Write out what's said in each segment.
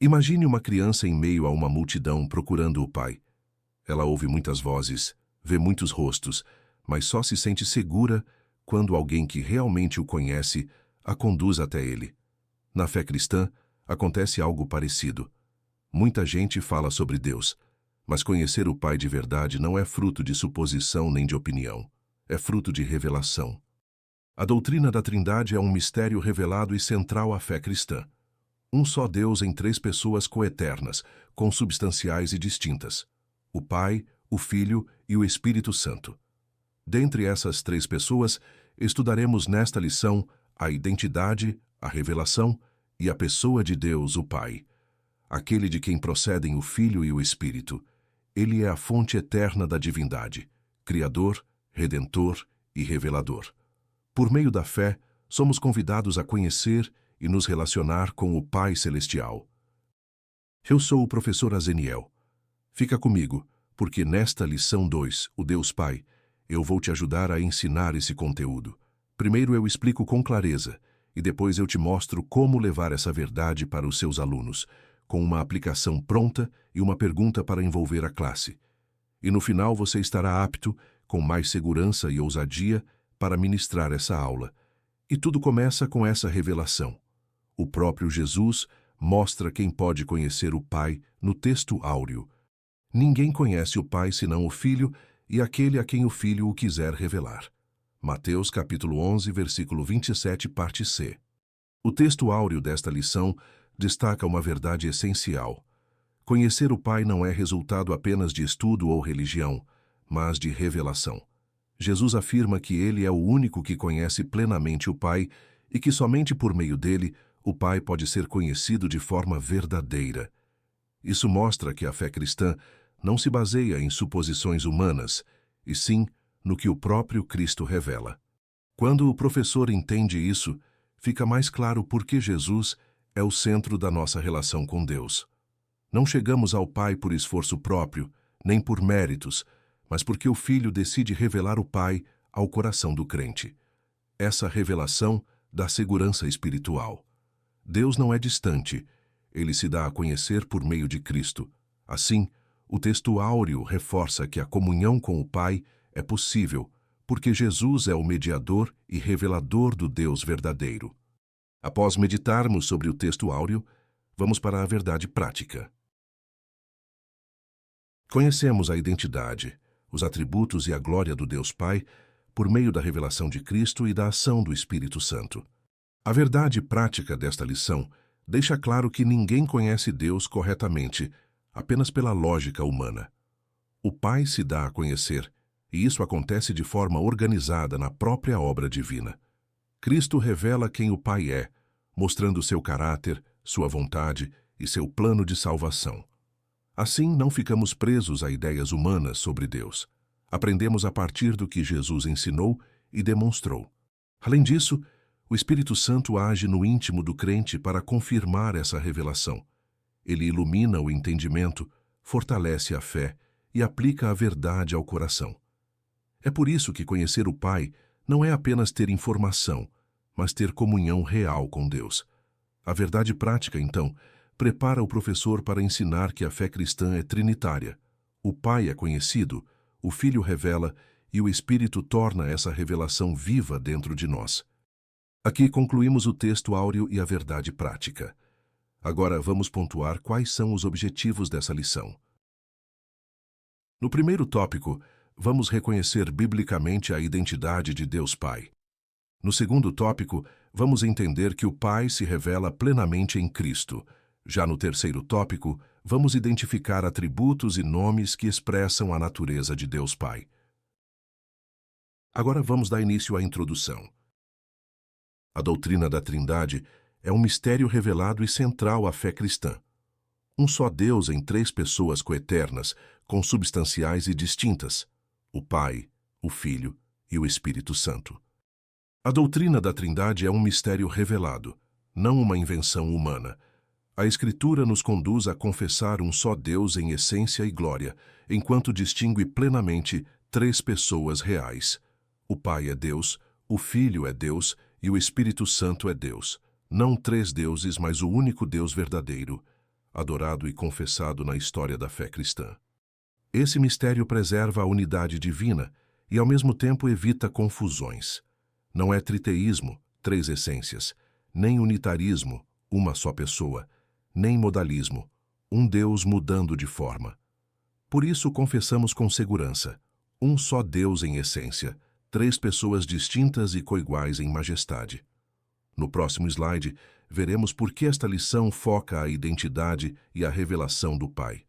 Imagine uma criança em meio a uma multidão procurando o pai. Ela ouve muitas vozes, vê muitos rostos, mas só se sente segura quando alguém que realmente o conhece a conduz até ele. Na fé cristã, acontece algo parecido. Muita gente fala sobre Deus, mas conhecer o Pai de verdade não é fruto de suposição nem de opinião. É fruto de revelação. A doutrina da Trindade é um mistério revelado e central à fé cristã. Um só Deus em três pessoas coeternas, consubstanciais e distintas: o Pai, o Filho e o Espírito Santo. Dentre essas três pessoas, estudaremos nesta lição a identidade, a revelação e a pessoa de Deus, o Pai. Aquele de quem procedem o Filho e o Espírito. Ele é a fonte eterna da divindade, Criador, Redentor e Revelador. Por meio da fé, somos convidados a conhecer e nos relacionar com o Pai Celestial. Eu sou o professor Azeniel. Fica comigo, porque nesta lição 2, o Deus Pai, eu vou te ajudar a ensinar esse conteúdo. Primeiro eu explico com clareza, e depois eu te mostro como levar essa verdade para os seus alunos, com uma aplicação pronta e uma pergunta para envolver a classe. E no final você estará apto, com mais segurança e ousadia, para ministrar essa aula. E tudo começa com essa revelação. O próprio Jesus mostra quem pode conhecer o Pai no texto áureo. Ninguém conhece o Pai senão o Filho e aquele a quem o Filho o quiser revelar. Mateus capítulo 11, versículo 27, parte C. O texto áureo desta lição destaca uma verdade essencial. Conhecer o Pai não é resultado apenas de estudo ou religião, mas de revelação. Jesus afirma que ele é o único que conhece plenamente o Pai e que somente por meio dele o Pai pode ser conhecido de forma verdadeira. Isso mostra que a fé cristã não se baseia em suposições humanas, e sim no que o próprio Cristo revela. Quando o professor entende isso, fica mais claro por que Jesus é o centro da nossa relação com Deus. Não chegamos ao Pai por esforço próprio, nem por méritos, mas porque o Filho decide revelar o Pai ao coração do crente. Essa revelação dá segurança espiritual. Deus não é distante, ele se dá a conhecer por meio de Cristo. Assim, o texto áureo reforça que a comunhão com o Pai é possível, porque Jesus é o mediador e revelador do Deus verdadeiro. Após meditarmos sobre o texto áureo, vamos para a verdade prática. Conhecemos a identidade, os atributos e a glória do Deus Pai por meio da revelação de Cristo e da ação do Espírito Santo. A verdade prática desta lição deixa claro que ninguém conhece Deus corretamente, apenas pela lógica humana. O Pai se dá a conhecer, e isso acontece de forma organizada na própria obra divina. Cristo revela quem o Pai é, mostrando seu caráter, sua vontade e seu plano de salvação. Assim, não ficamos presos a ideias humanas sobre Deus. Aprendemos a partir do que Jesus ensinou e demonstrou. Além disso, o Espírito Santo age no íntimo do crente para confirmar essa revelação. Ele ilumina o entendimento, fortalece a fé e aplica a verdade ao coração. É por isso que conhecer o Pai não é apenas ter informação, mas ter comunhão real com Deus. A verdade prática, então, prepara o professor para ensinar que a fé cristã é trinitária. O Pai é conhecido, o Filho revela e o Espírito torna essa revelação viva dentro de nós. Aqui concluímos o texto áureo e a verdade prática. Agora vamos pontuar quais são os objetivos dessa lição. No primeiro tópico, vamos reconhecer biblicamente a identidade de Deus Pai. No segundo tópico, vamos entender que o Pai se revela plenamente em Cristo. Já no terceiro tópico, vamos identificar atributos e nomes que expressam a natureza de Deus Pai. Agora vamos dar início à introdução. A doutrina da Trindade é um mistério revelado e central à fé cristã. Um só Deus em três pessoas coeternas, consubstanciais e distintas: o Pai, o Filho e o Espírito Santo. A doutrina da Trindade é um mistério revelado, não uma invenção humana. A Escritura nos conduz a confessar um só Deus em essência e glória, enquanto distingue plenamente três pessoas reais. O Pai é Deus, o Filho é Deus e o Espírito Santo é Deus. Não três deuses, mas o único Deus verdadeiro. adorado e confessado na história da fé cristã. Esse mistério preserva a unidade divina e, ao mesmo tempo, evita confusões. Não é triteísmo, três essências, nem unitarismo, uma só pessoa, nem modalismo, um Deus mudando de forma. Por isso, confessamos com segurança: um só Deus em essência, três pessoas distintas e coiguais em majestade. No próximo slide, veremos por que esta lição foca a identidade e a revelação do Pai.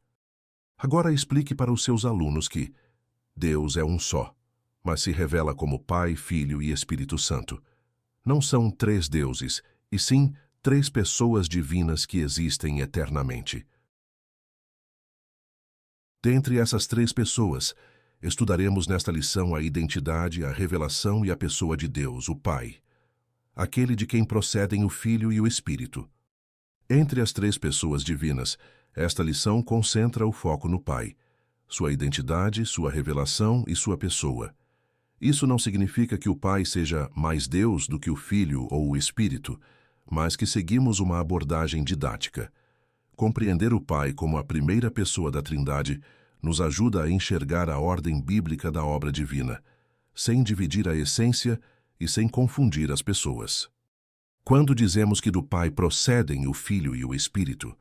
Agora explique para os seus alunos que Deus é um só, mas se revela como Pai, Filho e Espírito Santo. Não são três deuses, e sim três pessoas divinas que existem eternamente. Dentre essas três pessoas, estudaremos nesta lição a identidade, a revelação e a pessoa de Deus, o Pai, aquele de quem procedem o Filho e o Espírito. Entre as três pessoas divinas, esta lição concentra o foco no Pai, sua identidade, sua revelação e sua pessoa. Isso não significa que o Pai seja mais Deus do que o Filho ou o Espírito, mas que seguimos uma abordagem didática. Compreender o Pai como a primeira pessoa da Trindade nos ajuda a enxergar a ordem bíblica da obra divina, sem dividir a essência e sem confundir as pessoas. Quando dizemos que do Pai procedem o Filho e o Espírito,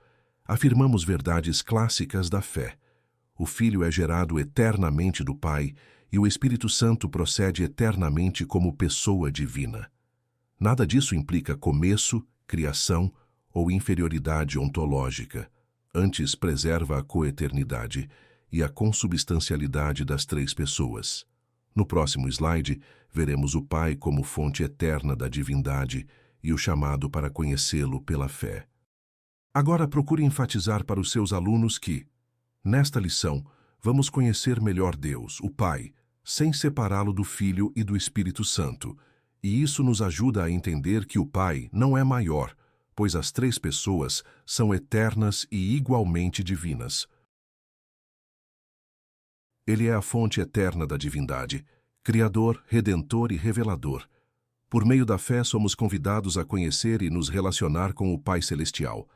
afirmamos verdades clássicas da fé. O Filho é gerado eternamente do Pai e o Espírito Santo procede eternamente como pessoa divina. Nada disso implica começo, criação ou inferioridade ontológica. Antes, preserva a coeternidade e a consubstancialidade das três pessoas. No próximo slide, veremos o Pai como fonte eterna da divindade e o chamado para conhecê-lo pela fé. Agora procure enfatizar para os seus alunos que, nesta lição, vamos conhecer melhor Deus, o Pai, sem separá-lo do Filho e do Espírito Santo, e isso nos ajuda a entender que o Pai não é maior, pois as três pessoas são eternas e igualmente divinas. Ele é a fonte eterna da divindade, Criador, Redentor e Revelador. Por meio da fé, somos convidados a conhecer e nos relacionar com o Pai Celestial.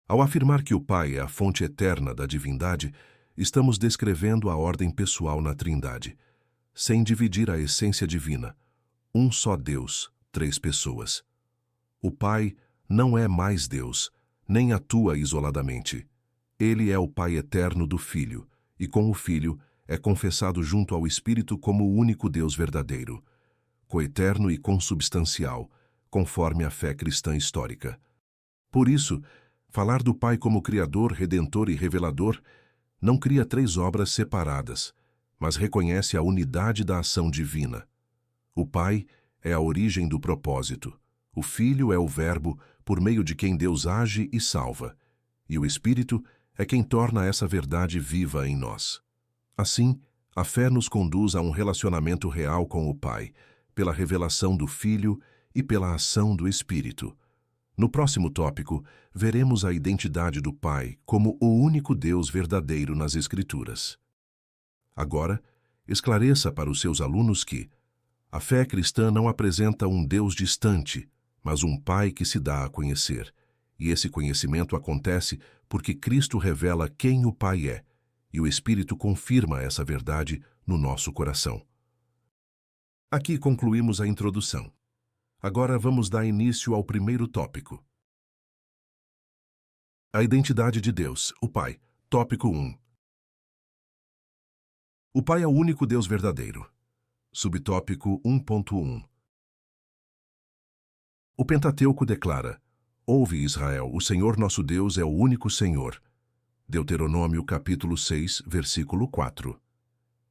Ao afirmar que o Pai é a fonte eterna da divindade, estamos descrevendo a ordem pessoal na Trindade, sem dividir a essência divina. Um só Deus, três pessoas. O Pai não é mais Deus, nem atua isoladamente. Ele é o Pai eterno do Filho, e com o Filho é confessado junto ao Espírito como o único Deus verdadeiro, coeterno e consubstancial, conforme a fé cristã histórica. Por isso, falar do Pai como Criador, Redentor e Revelador não cria três obras separadas, mas reconhece a unidade da ação divina. O Pai é a origem do propósito, o Filho é o Verbo por meio de quem Deus age e salva, e o Espírito é quem torna essa verdade viva em nós. Assim, a fé nos conduz a um relacionamento real com o Pai, pela revelação do Filho e pela ação do Espírito. No próximo tópico, veremos a identidade do Pai como o único Deus verdadeiro nas Escrituras. Agora, esclareça para os seus alunos que a fé cristã não apresenta um Deus distante, mas um Pai que se dá a conhecer. E esse conhecimento acontece porque Cristo revela quem o Pai é, e o Espírito confirma essa verdade no nosso coração. Aqui concluímos a introdução. Agora vamos dar início ao primeiro tópico. A identidade de Deus, o Pai. Tópico 1. O Pai é o único Deus verdadeiro. Subtópico 1.1. O Pentateuco declara: Ouve, Israel, o Senhor nosso Deus é o único Senhor. Deuteronômio capítulo 6, versículo 4.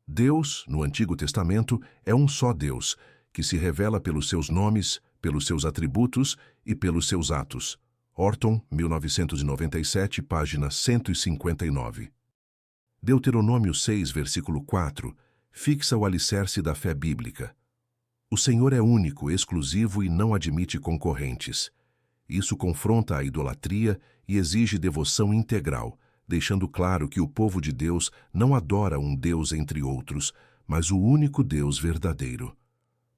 Deus, no Antigo Testamento, é um só Deus, que se revela pelos seus nomes, pelos seus atributos e pelos seus atos. Orton, 1997, página 159. Deuteronômio 6, versículo 4, fixa o alicerce da fé bíblica. O Senhor é único, exclusivo e não admite concorrentes. Isso confronta a idolatria e exige devoção integral, deixando claro que o povo de Deus não adora um Deus entre outros, mas o único Deus verdadeiro.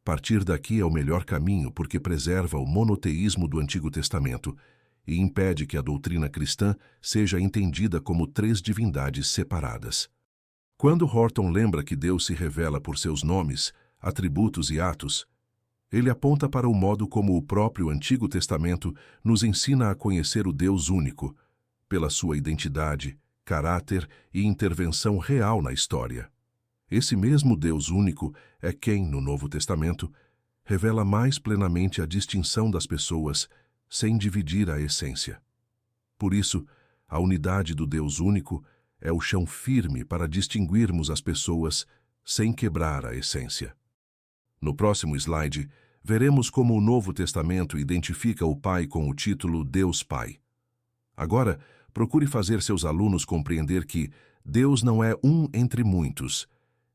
Partir daqui é o melhor caminho porque preserva o monoteísmo do Antigo Testamento e impede que a doutrina cristã seja entendida como três divindades separadas. Quando Horton lembra que Deus se revela por seus nomes, atributos e atos, ele aponta para o modo como o próprio Antigo Testamento nos ensina a conhecer o Deus único, pela sua identidade, caráter e intervenção real na história. Esse mesmo Deus único é quem, no Novo Testamento, revela mais plenamente a distinção das pessoas, sem dividir a essência. Por isso, a unidade do Deus único é o chão firme para distinguirmos as pessoas sem quebrar a essência. No próximo slide, veremos como o Novo Testamento identifica o Pai com o título Deus Pai. Agora, procure fazer seus alunos compreender que Deus não é um entre muitos.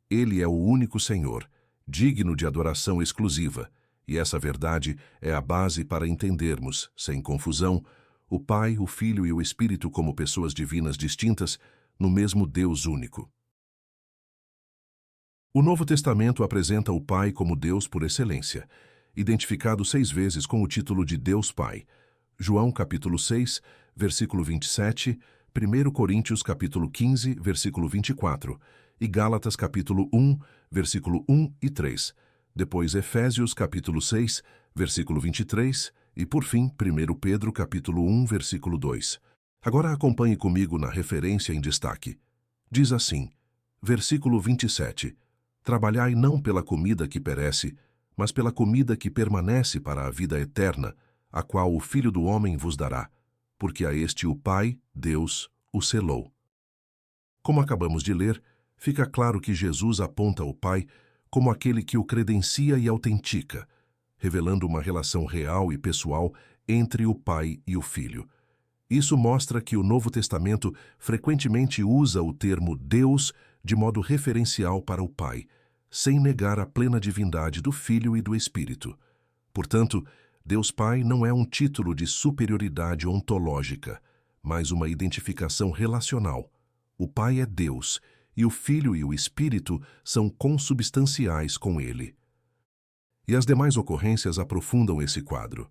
Ele é o único Senhor, digno de adoração exclusiva, e essa verdade é a base para entendermos, sem confusão, o Pai, o Filho e o Espírito como pessoas divinas distintas no mesmo Deus único. O Novo Testamento apresenta o Pai como Deus por excelência, identificado 6 vezes com o título de Deus Pai. João capítulo 6, versículo 27, 1 Coríntios capítulo 15, versículo 24, e Gálatas capítulo 1, versículo 1 e 3, depois Efésios capítulo 6, versículo 23, e por fim 1 Pedro capítulo 1, versículo 2. Agora acompanhe comigo na referência em destaque. Diz assim, versículo 27, trabalhai não pela comida que perece, mas pela comida que permanece para a vida eterna, a qual o Filho do Homem vos dará, porque a este o Pai, Deus, o selou. Como acabamos de ler, fica claro que Jesus aponta o Pai como aquele que o credencia e autentica, revelando uma relação real e pessoal entre o Pai e o Filho. Isso mostra que o Novo Testamento frequentemente usa o termo Deus de modo referencial para o Pai, sem negar a plena divindade do Filho e do Espírito. Portanto, Deus Pai não é um título de superioridade ontológica, mas uma identificação relacional. O Pai é Deus, e o Filho e o Espírito são consubstanciais com Ele. E as demais ocorrências aprofundam esse quadro.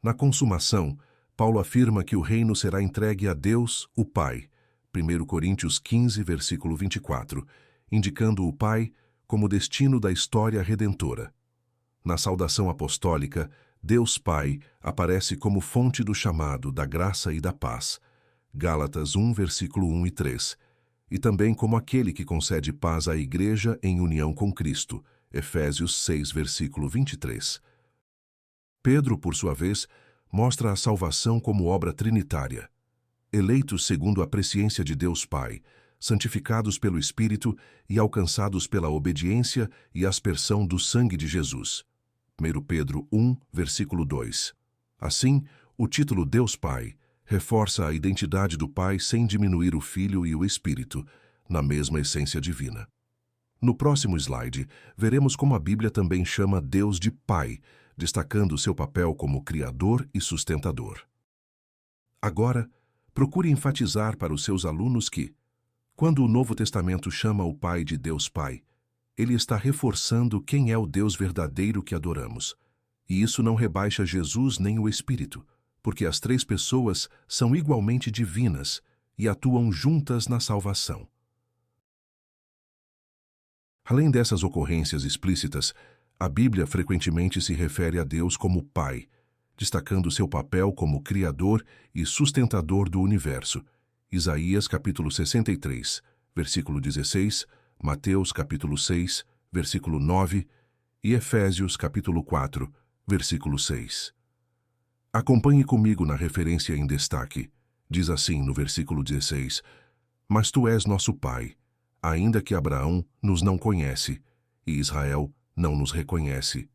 Na consumação, Paulo afirma que o reino será entregue a Deus, o Pai, 1 Coríntios 15, versículo 24, indicando o Pai como destino da história redentora. Na saudação apostólica, Deus Pai aparece como fonte do chamado, da graça e da paz, Gálatas 1, versículo 1 e 3, e também como aquele que concede paz à Igreja em união com Cristo, Efésios 6, versículo 23. Pedro, por sua vez, mostra a salvação como obra trinitária. Eleitos segundo a presciência de Deus Pai, santificados pelo Espírito e alcançados pela obediência e aspersão do sangue de Jesus. 1 Pedro 1, versículo 2. Assim, o título Deus Pai reforça a identidade do Pai sem diminuir o Filho e o Espírito, na mesma essência divina. No próximo slide, veremos como a Bíblia também chama Deus de Pai, destacando seu papel como Criador e sustentador. Agora, procure enfatizar para os seus alunos que, quando o Novo Testamento chama o Pai de Deus Pai, ele está reforçando quem é o Deus verdadeiro que adoramos. E isso não rebaixa Jesus nem o Espírito, porque as três pessoas são igualmente divinas e atuam juntas na salvação. Além dessas ocorrências explícitas, a Bíblia frequentemente se refere a Deus como Pai, destacando seu papel como Criador e sustentador do universo. Isaías capítulo 63, versículo 16, Mateus capítulo 6, versículo 9 e Efésios capítulo 4, versículo 6. Acompanhe comigo na referência em destaque. Diz assim no versículo 16, Mas tu és nosso Pai, ainda que Abraão nos não conhece, e Israel não nos reconhece.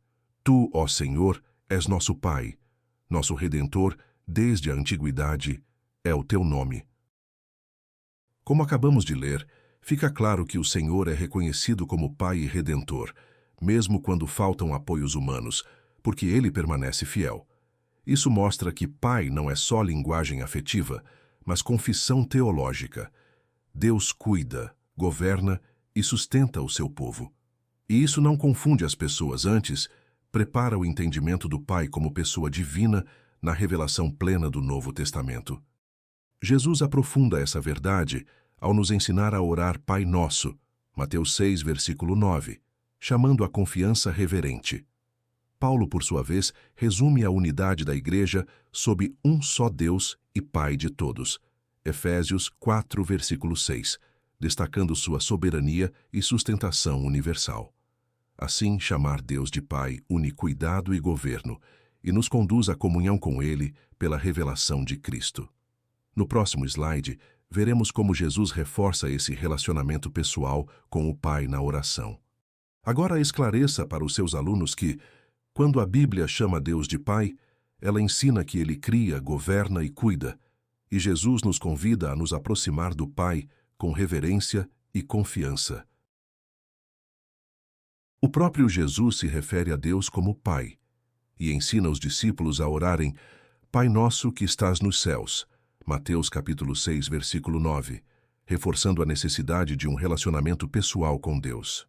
Tu, ó Senhor, és nosso Pai, nosso Redentor, desde a antiguidade, é o teu nome. Como acabamos de ler, fica claro que o Senhor é reconhecido como Pai e Redentor, mesmo quando faltam apoios humanos, porque Ele permanece fiel. Isso mostra que Pai não é só linguagem afetiva, mas confissão teológica. Deus cuida, governa e sustenta o seu povo. E isso não confunde as pessoas, antes, prepara o entendimento do Pai como pessoa divina na revelação plena do Novo Testamento. Jesus aprofunda essa verdade ao nos ensinar a orar Pai Nosso, Mateus 6, versículo 9, chamando a confiança reverente. Paulo, por sua vez, resume a unidade da Igreja sob um só Deus e Pai de todos, Efésios 4, versículo 6, destacando sua soberania e sustentação universal. Assim, chamar Deus de Pai une cuidado e governo e nos conduz à comunhão com Ele pela revelação de Cristo. No próximo slide, veremos como Jesus reforça esse relacionamento pessoal com o Pai na oração. Agora esclareça para os seus alunos que, quando a Bíblia chama Deus de Pai, ela ensina que Ele cria, governa e cuida, e Jesus nos convida a nos aproximar do Pai com reverência e confiança. O próprio Jesus se refere a Deus como Pai, e ensina os discípulos a orarem Pai Nosso que estás nos céus, Mateus capítulo 6, versículo 9, reforçando a necessidade de um relacionamento pessoal com Deus.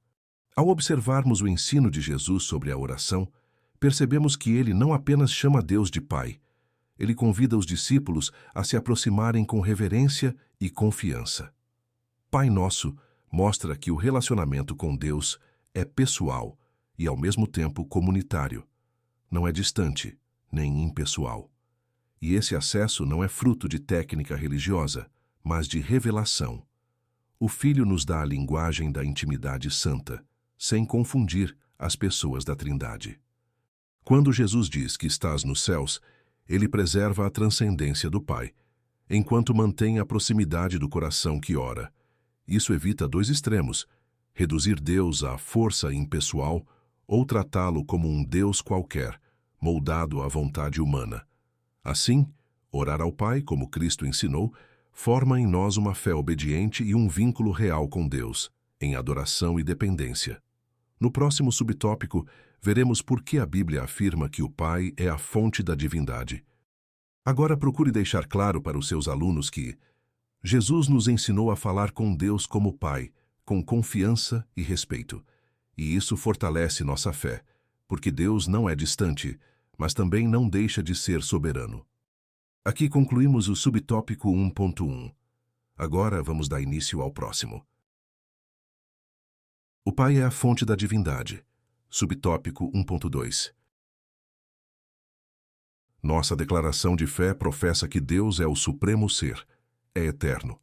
Ao observarmos o ensino de Jesus sobre a oração, percebemos que ele não apenas chama Deus de Pai, ele convida os discípulos a se aproximarem com reverência e confiança. Pai Nosso mostra que o relacionamento com Deus é pessoal e, ao mesmo tempo, comunitário. Não é distante, nem impessoal. E esse acesso não é fruto de técnica religiosa, mas de revelação. O Filho nos dá a linguagem da intimidade santa, sem confundir as pessoas da Trindade. Quando Jesus diz que estás nos céus, ele preserva a transcendência do Pai, enquanto mantém a proximidade do coração que ora. Isso evita dois extremos: reduzir Deus à força impessoal ou tratá-lo como um Deus qualquer, moldado à vontade humana. Assim, orar ao Pai, como Cristo ensinou, forma em nós uma fé obediente e um vínculo real com Deus, em adoração e dependência. No próximo subtópico, veremos por que a Bíblia afirma que o Pai é a fonte da divindade. Agora procure deixar claro para os seus alunos que Jesus nos ensinou a falar com Deus como Pai, com confiança e respeito. E isso fortalece nossa fé, porque Deus não é distante, mas também não deixa de ser soberano. Aqui concluímos o subtópico 1.1. Agora vamos dar início ao próximo. O Pai é a fonte da divindade. Subtópico 1.2. Nossa declaração de fé professa que Deus é o supremo ser, é eterno.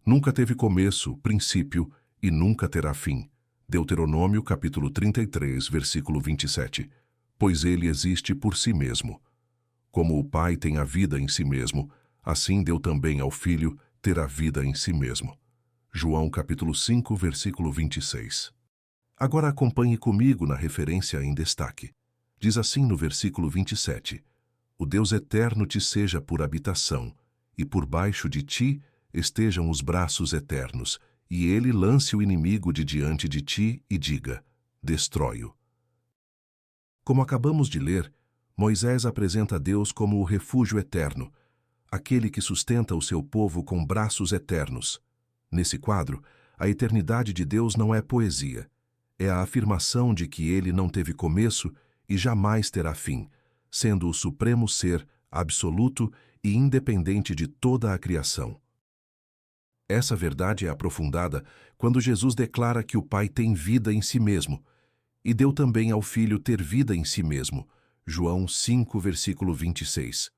Nunca teve começo, princípio e nunca terá fim. Deuteronômio capítulo 33, versículo 27. Pois ele existe por si mesmo. Como o Pai tem a vida em si mesmo, assim deu também ao Filho ter a vida em si mesmo. João capítulo 5, versículo 26. Agora acompanhe comigo na referência em destaque. Diz assim no versículo 27. O Deus eterno te seja por habitação, e por baixo de ti estejam os braços eternos, e ele lance o inimigo de diante de ti e diga, destrói-o. Como acabamos de ler, Moisés apresenta Deus como o refúgio eterno, aquele que sustenta o seu povo com braços eternos. Nesse quadro, a eternidade de Deus não é poesia, é a afirmação de que ele não teve começo e jamais terá fim, sendo o supremo ser, absoluto e independente de toda a criação. Essa verdade é aprofundada quando Jesus declara que o Pai tem vida em si mesmo, e deu também ao Filho ter vida em si mesmo, João 5, versículo 26.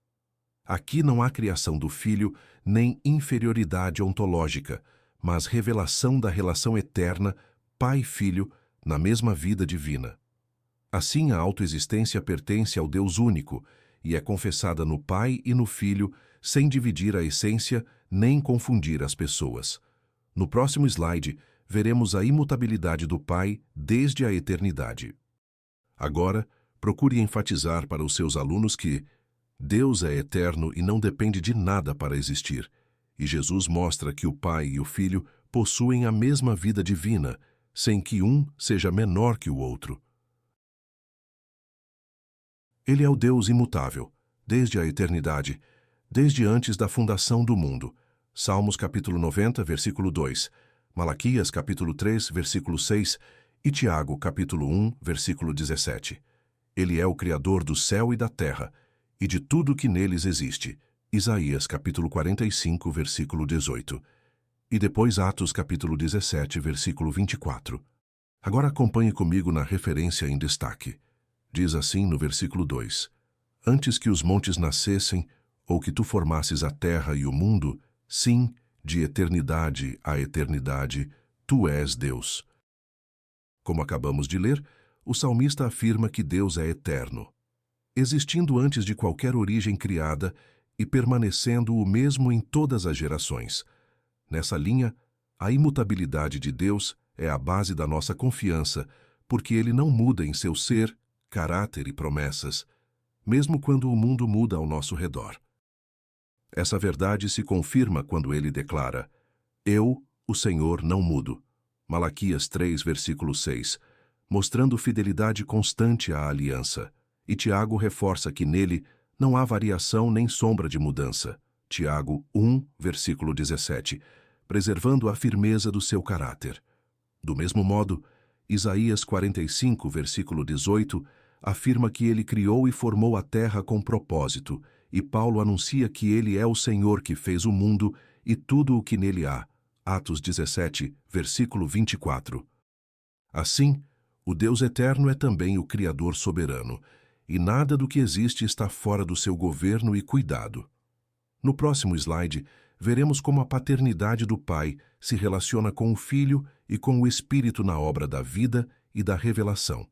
Aqui não há criação do Filho nem inferioridade ontológica, mas revelação da relação eterna Pai-Filho na mesma vida divina. Assim, a autoexistência pertence ao Deus único e é confessada no Pai e no Filho, sem dividir a essência nem confundir as pessoas. No próximo slide, veremos a imutabilidade do Pai desde a eternidade. Agora, procure enfatizar para os seus alunos que Deus é eterno e não depende de nada para existir, e Jesus mostra que o Pai e o Filho possuem a mesma vida divina, sem que um seja menor que o outro. Ele é o Deus imutável, desde a eternidade, desde antes da fundação do mundo. Salmos capítulo 90, versículo 2, Malaquias capítulo 3, versículo 6 e Tiago capítulo 1, versículo 17. Ele é o Criador do céu e da terra, e de tudo que neles existe. Isaías capítulo 45, versículo 18. E depois Atos capítulo 17, versículo 24. Agora acompanhe comigo na referência em destaque. Diz assim no versículo 2: Antes que os montes nascessem, ou que tu formasses a terra e o mundo, sim, de eternidade a eternidade, tu és Deus. Como acabamos de ler, o salmista afirma que Deus é eterno, existindo antes de qualquer origem criada e permanecendo o mesmo em todas as gerações. Nessa linha, a imutabilidade de Deus é a base da nossa confiança, porque ele não muda em seu ser, caráter e promessas, mesmo quando o mundo muda ao nosso redor. Essa verdade se confirma quando ele declara: Eu, o Senhor, não mudo. Malaquias 3, versículo 6, mostrando fidelidade constante à aliança. E Tiago reforça que nele não há variação nem sombra de mudança. Tiago 1, versículo 17, preservando a firmeza do seu caráter. Do mesmo modo, Isaías 45, versículo 18, afirma que ele criou e formou a terra com propósito, e Paulo anuncia que ele é o Senhor que fez o mundo e tudo o que nele há. Atos 17, versículo 24. Assim, o Deus eterno é também o Criador soberano, e nada do que existe está fora do seu governo e cuidado. No próximo slide, veremos como a paternidade do Pai se relaciona com o Filho e com o Espírito na obra da vida e da revelação.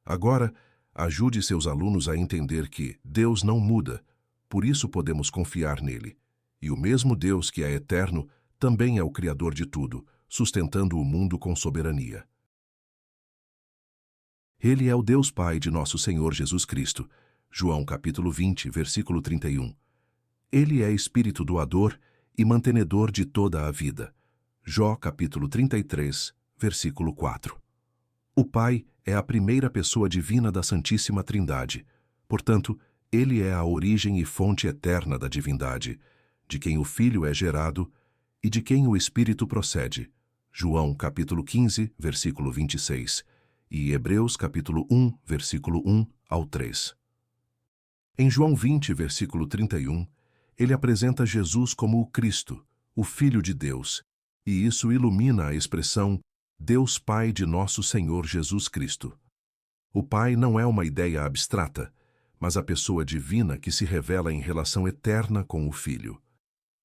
Agora, ajude seus alunos a entender que Deus não muda, por isso podemos confiar nele. E o mesmo Deus que é eterno também é o Criador de tudo, sustentando o mundo com soberania. Ele é o Deus Pai de nosso Senhor Jesus Cristo. João capítulo 20, versículo 31. Ele é espírito doador e mantenedor de toda a vida. Jó capítulo 33, versículo 4. O Pai é a primeira pessoa divina da Santíssima Trindade. Portanto, ele é a origem e fonte eterna da divindade, de quem o Filho é gerado e de quem o Espírito procede. João capítulo 15, versículo 26. E Hebreus capítulo 1, versículo 1 ao 3. Em João 20, versículo 31, ele apresenta Jesus como o Cristo, o Filho de Deus, e isso ilumina a expressão Deus Pai de nosso Senhor Jesus Cristo. O Pai não é uma ideia abstrata, mas a pessoa divina que se revela em relação eterna com o Filho.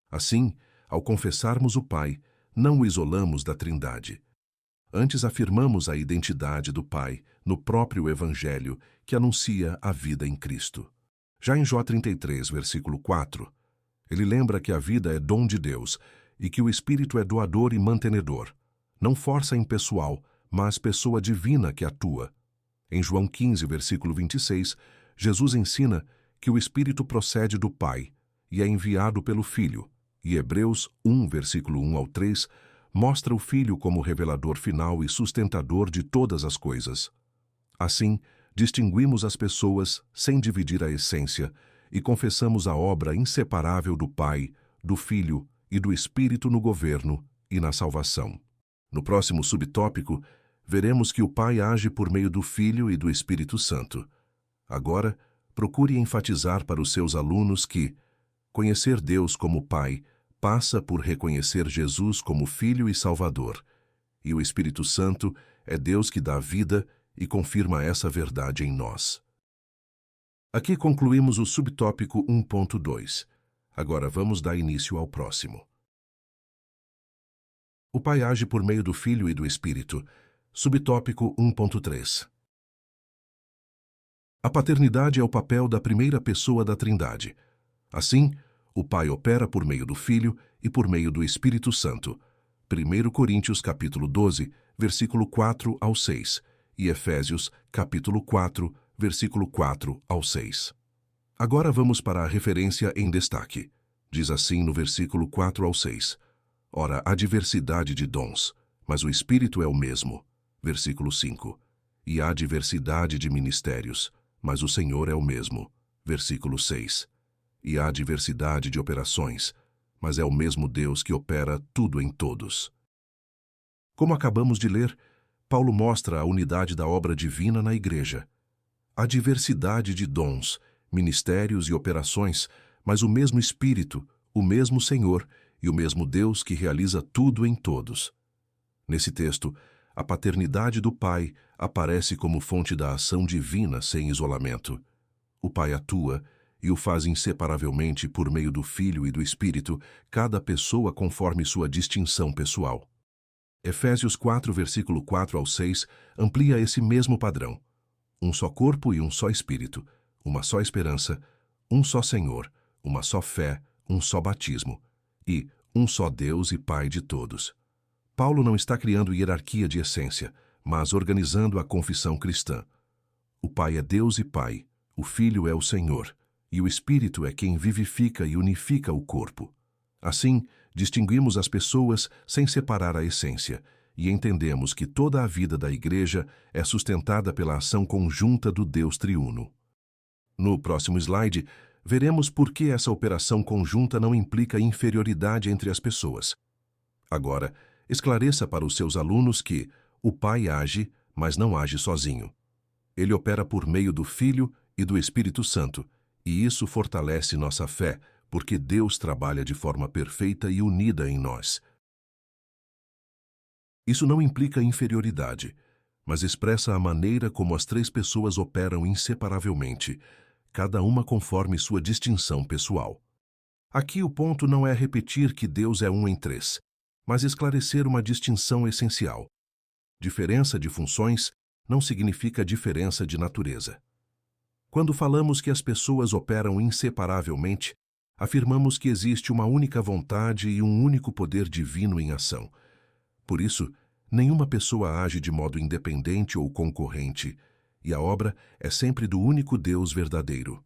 Assim, ao confessarmos o Pai, não o isolamos da Trindade. Antes afirmamos a identidade do Pai no próprio Evangelho que anuncia a vida em Cristo. Já em Jó 33, versículo 4, ele lembra que a vida é dom de Deus e que o Espírito é doador e mantenedor. Não força impessoal, mas pessoa divina que atua. Em João 15, versículo 26, Jesus ensina que o Espírito procede do Pai e é enviado pelo Filho. E Hebreus 1, versículo 1 ao 3, mostra o Filho como revelador final e sustentador de todas as coisas. Assim, distinguimos as pessoas sem dividir a essência e confessamos a obra inseparável do Pai, do Filho e do Espírito no governo e na salvação. No próximo subtópico, veremos que o Pai age por meio do Filho e do Espírito Santo. Agora, procure enfatizar para os seus alunos que conhecer Deus como Pai passa por reconhecer Jesus como Filho e Salvador, e o Espírito Santo é Deus que dá vida e confirma essa verdade em nós. Aqui concluímos o subtópico 1.2. Agora vamos dar início ao próximo. O Pai age por meio do Filho e do Espírito. Subtópico 1.3. A paternidade é o papel da primeira pessoa da Trindade. Assim, o Pai opera por meio do Filho e por meio do Espírito Santo. 1 Coríntios capítulo 12, versículo 4 ao 6, e Efésios capítulo 4, versículo 4 ao 6. Agora vamos para a referência em destaque. Diz assim no versículo 4 ao 6. Ora, há diversidade de dons, mas o Espírito é o mesmo. Versículo 5. E há diversidade de ministérios, mas o Senhor é o mesmo. Versículo 6. E há diversidade de operações, mas é o mesmo Deus que opera tudo em todos. Como acabamos de ler, Paulo mostra a unidade da obra divina na Igreja. A diversidade de dons ministérios e operações, mas o mesmo Espírito, o mesmo Senhor e o mesmo Deus que realiza tudo em todos. Nesse texto, a paternidade do Pai aparece como fonte da ação divina sem isolamento. O Pai atua e o faz inseparavelmente por meio do Filho e do Espírito, cada pessoa conforme sua distinção pessoal. Efésios 4, versículo 4 ao 6, amplia esse mesmo padrão. Um só corpo e um só Espírito, uma só esperança, um só Senhor, uma só fé, um só batismo, e um só Deus e Pai de todos. Paulo não está criando hierarquia de essência, mas organizando a confissão cristã. O Pai é Deus e Pai, o Filho é o Senhor, e o Espírito é quem vivifica e unifica o corpo. Assim, distinguimos as pessoas sem separar a essência, e entendemos que toda a vida da Igreja é sustentada pela ação conjunta do Deus triuno. No próximo slide, veremos por que essa operação conjunta não implica inferioridade entre as pessoas. Agora, esclareça para os seus alunos que o Pai age, mas não age sozinho. Ele opera por meio do Filho e do Espírito Santo, e isso fortalece nossa fé, porque Deus trabalha de forma perfeita e unida em nós. Isso não implica inferioridade, mas expressa a maneira como as três pessoas operam inseparavelmente, cada uma conforme sua distinção pessoal. Aqui o ponto não é repetir que Deus é um em três, mas esclarecer uma distinção essencial. Diferença de funções não significa diferença de natureza. Quando falamos que as pessoas operam inseparavelmente, afirmamos que existe uma única vontade e um único poder divino em ação. Por isso, nenhuma pessoa age de modo independente ou concorrente, e a obra é sempre do único Deus verdadeiro.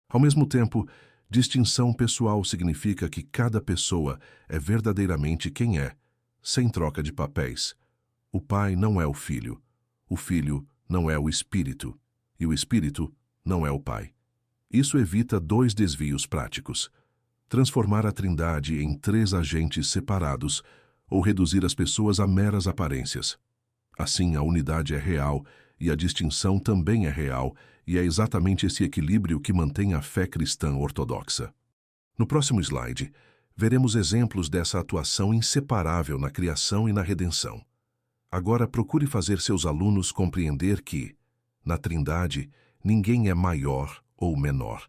Ao mesmo tempo, distinção pessoal significa que cada pessoa é verdadeiramente quem é, sem troca de papéis. O Pai não é o Filho não é o Espírito, e o Espírito não é o Pai. Isso evita dois desvios práticos: transformar a Trindade em três agentes separados ou reduzir as pessoas a meras aparências. Assim, a unidade é real e a distinção também é real, e é exatamente esse equilíbrio que mantém a fé cristã ortodoxa. No próximo slide, veremos exemplos dessa atuação inseparável na criação e na redenção. Agora procure fazer seus alunos compreender que, na Trindade, ninguém é maior ou menor.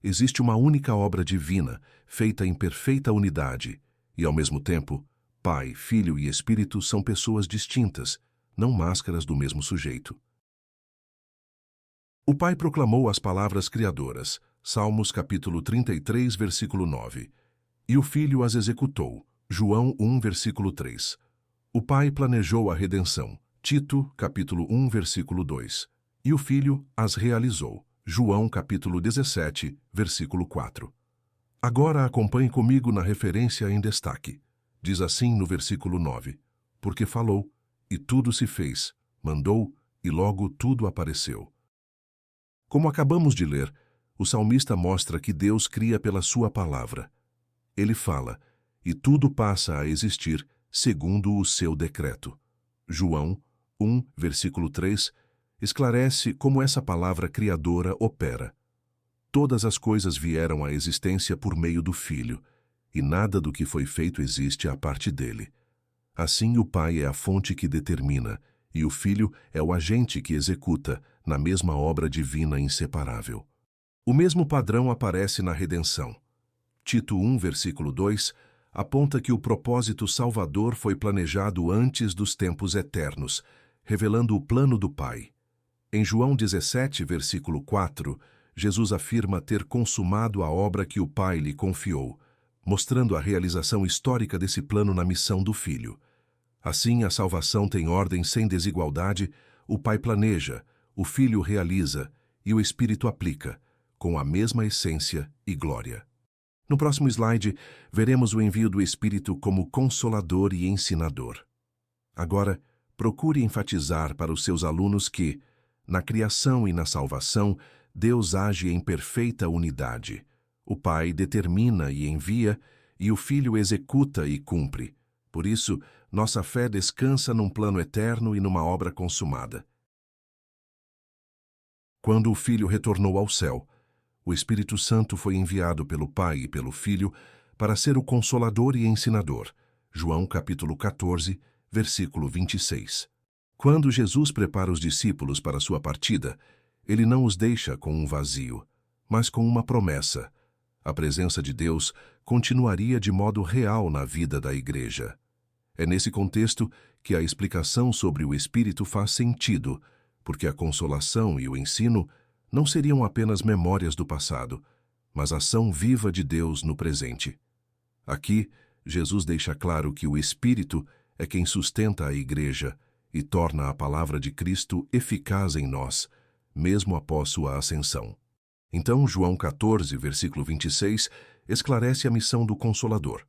Existe uma única obra divina, feita em perfeita unidade, e, ao mesmo tempo, Pai, Filho e Espírito são pessoas distintas, não máscaras do mesmo sujeito. O Pai proclamou as palavras criadoras, Salmos capítulo 33, versículo 9, e o Filho as executou, João 1, versículo 3. O Pai planejou a redenção, Tito, capítulo 1, versículo 2, e o Filho as realizou, João, capítulo 17, versículo 4. Agora acompanhe comigo na referência em destaque. Diz assim no versículo 9, porque falou, e tudo se fez, mandou, e logo tudo apareceu. Como acabamos de ler, o salmista mostra que Deus cria pela sua palavra. Ele fala, e tudo passa a existir segundo o seu decreto. João 1, versículo 3, esclarece como essa palavra criadora opera. Todas as coisas vieram à existência por meio do Filho, e nada do que foi feito existe à parte dele. Assim, o Pai é a fonte que determina, e o Filho é o agente que executa, na mesma obra divina inseparável. O mesmo padrão aparece na redenção. Tito 1, versículo 2, aponta que o propósito salvador foi planejado antes dos tempos eternos, revelando o plano do Pai. Em João 17, versículo 4, Jesus afirma ter consumado a obra que o Pai lhe confiou, mostrando a realização histórica desse plano na missão do Filho. Assim, a salvação tem ordem sem desigualdade, o Pai planeja, o Filho realiza e o Espírito aplica, com a mesma essência e glória. No próximo slide, veremos o envio do Espírito como consolador e ensinador. Agora, procure enfatizar para os seus alunos que, na criação e na salvação, Deus age em perfeita unidade. O Pai determina e envia, e o Filho executa e cumpre. Por isso, nossa fé descansa num plano eterno e numa obra consumada. Quando o Filho retornou ao céu, O Espírito Santo foi enviado pelo Pai e pelo Filho para ser o Consolador e Ensinador. João capítulo 14, versículo 26. Quando Jesus prepara os discípulos para sua partida, ele não os deixa com um vazio, mas com uma promessa. A presença de Deus continuaria de modo real na vida da Igreja. É nesse contexto que a explicação sobre o Espírito faz sentido, porque a consolação e o ensino não seriam apenas memórias do passado, mas ação viva de Deus no presente. Aqui, Jesus deixa claro que o Espírito é quem sustenta a Igreja e torna a palavra de Cristo eficaz em nós, mesmo após sua ascensão. Então, João 14, versículo 26, esclarece a missão do Consolador.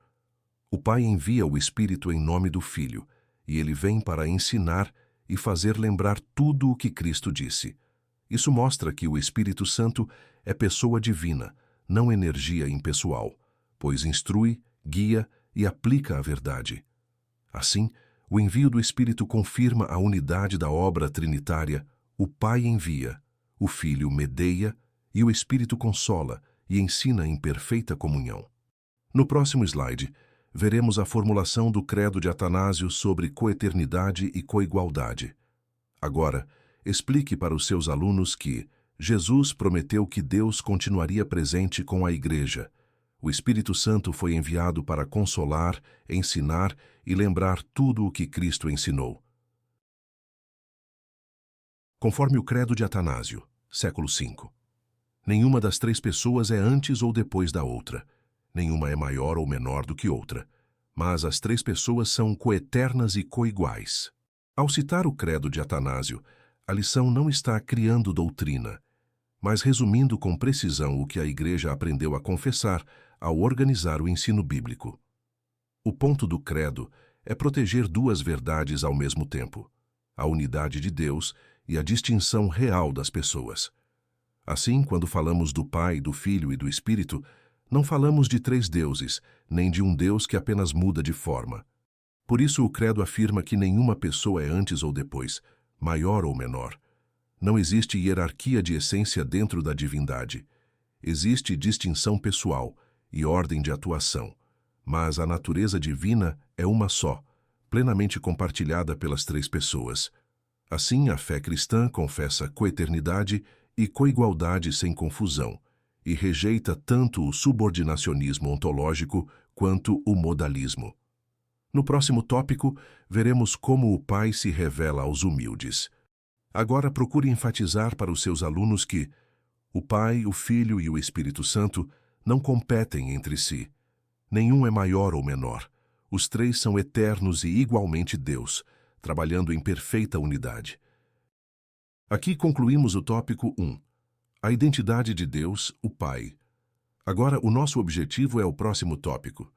O Pai envia o Espírito em nome do Filho, e ele vem para ensinar e fazer lembrar tudo o que Cristo disse. Isso mostra que o Espírito Santo é pessoa divina, não energia impessoal, pois instrui, guia e aplica a verdade. Assim, o envio do Espírito confirma a unidade da obra trinitária. O Pai envia, o Filho medeia e o Espírito consola e ensina em perfeita comunhão. No próximo slide, veremos a formulação do credo de Atanásio sobre coeternidade e coigualdade. Agora, explique para os seus alunos que Jesus prometeu que Deus continuaria presente com a Igreja. O Espírito Santo foi enviado para consolar, ensinar e lembrar tudo o que Cristo ensinou. Conforme o credo de Atanásio, século V. Nenhuma das três pessoas é antes ou depois da outra. Nenhuma é maior ou menor do que outra. Mas as três pessoas são coeternas e coiguais. Ao citar o credo de Atanásio, a lição não está criando doutrina, mas resumindo com precisão o que a Igreja aprendeu a confessar ao organizar o ensino bíblico. O ponto do credo é proteger duas verdades ao mesmo tempo: a unidade de Deus e a distinção real das pessoas. Assim, quando falamos do Pai, do Filho e do Espírito, não falamos de três deuses, nem de um Deus que apenas muda de forma. Por isso, o credo afirma que nenhuma pessoa é antes ou depois, maior ou menor. Não existe hierarquia de essência dentro da divindade. Existe distinção pessoal e ordem de atuação, mas a natureza divina é uma só, plenamente compartilhada pelas três pessoas. Assim, a fé cristã confessa coeternidade e coigualdade sem confusão, e rejeita tanto o subordinacionismo ontológico quanto o modalismo. No próximo tópico, veremos como o Pai se revela aos humildes. Agora procure enfatizar para os seus alunos que o Pai, o Filho e o Espírito Santo não competem entre si. Nenhum é maior ou menor. Os três são eternos e igualmente Deus, trabalhando em perfeita unidade. Aqui concluímos o tópico 1. A identidade de Deus, o Pai. Agora, o nosso objetivo é o próximo tópico.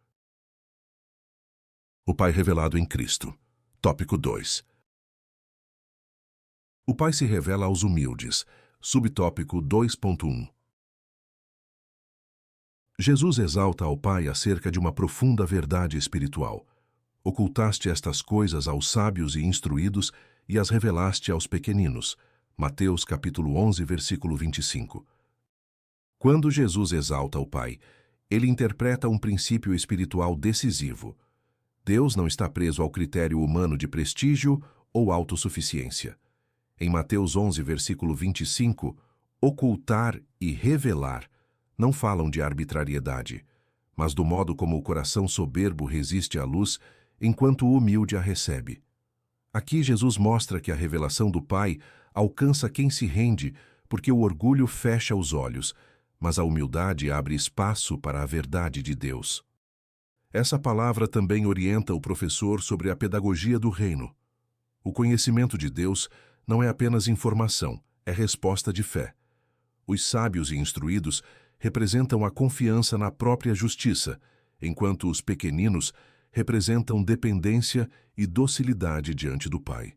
O Pai revelado em Cristo. Tópico 2. O Pai se revela aos humildes. Subtópico 2.1. Jesus exalta ao Pai acerca de uma profunda verdade espiritual. Ocultaste estas coisas aos sábios e instruídos e as revelaste aos pequeninos. Mateus capítulo 11, versículo 25. Quando Jesus exalta o Pai, ele interpreta um princípio espiritual decisivo. Deus não está preso ao critério humano de prestígio ou autossuficiência. Em Mateus 11, versículo 25, ocultar e revelar não falam de arbitrariedade, mas do modo como o coração soberbo resiste à luz enquanto o humilde a recebe. Aqui Jesus mostra que a revelação do Pai alcança quem se rende, porque o orgulho fecha os olhos, mas a humildade abre espaço para a verdade de Deus. Essa palavra também orienta o professor sobre a pedagogia do reino. O conhecimento de Deus não é apenas informação, é resposta de fé. Os sábios e instruídos representam a confiança na própria justiça, enquanto os pequeninos representam dependência e docilidade diante do Pai.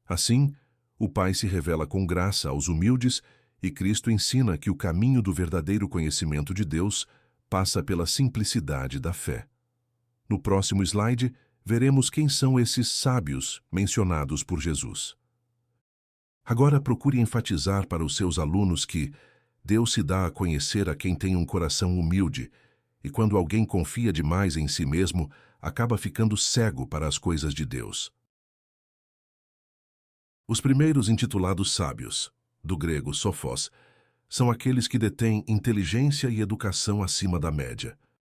Assim, o Pai se revela com graça aos humildes e Cristo ensina que o caminho do verdadeiro conhecimento de Deus passa pela simplicidade da fé. No próximo slide, veremos quem são esses sábios mencionados por Jesus. Agora procure enfatizar para os seus alunos que Deus se dá a conhecer a quem tem um coração humilde, e quando alguém confia demais em si mesmo, acaba ficando cego para as coisas de Deus. Os primeiros intitulados sábios, do grego sofós, são aqueles que detêm inteligência e educação acima da média.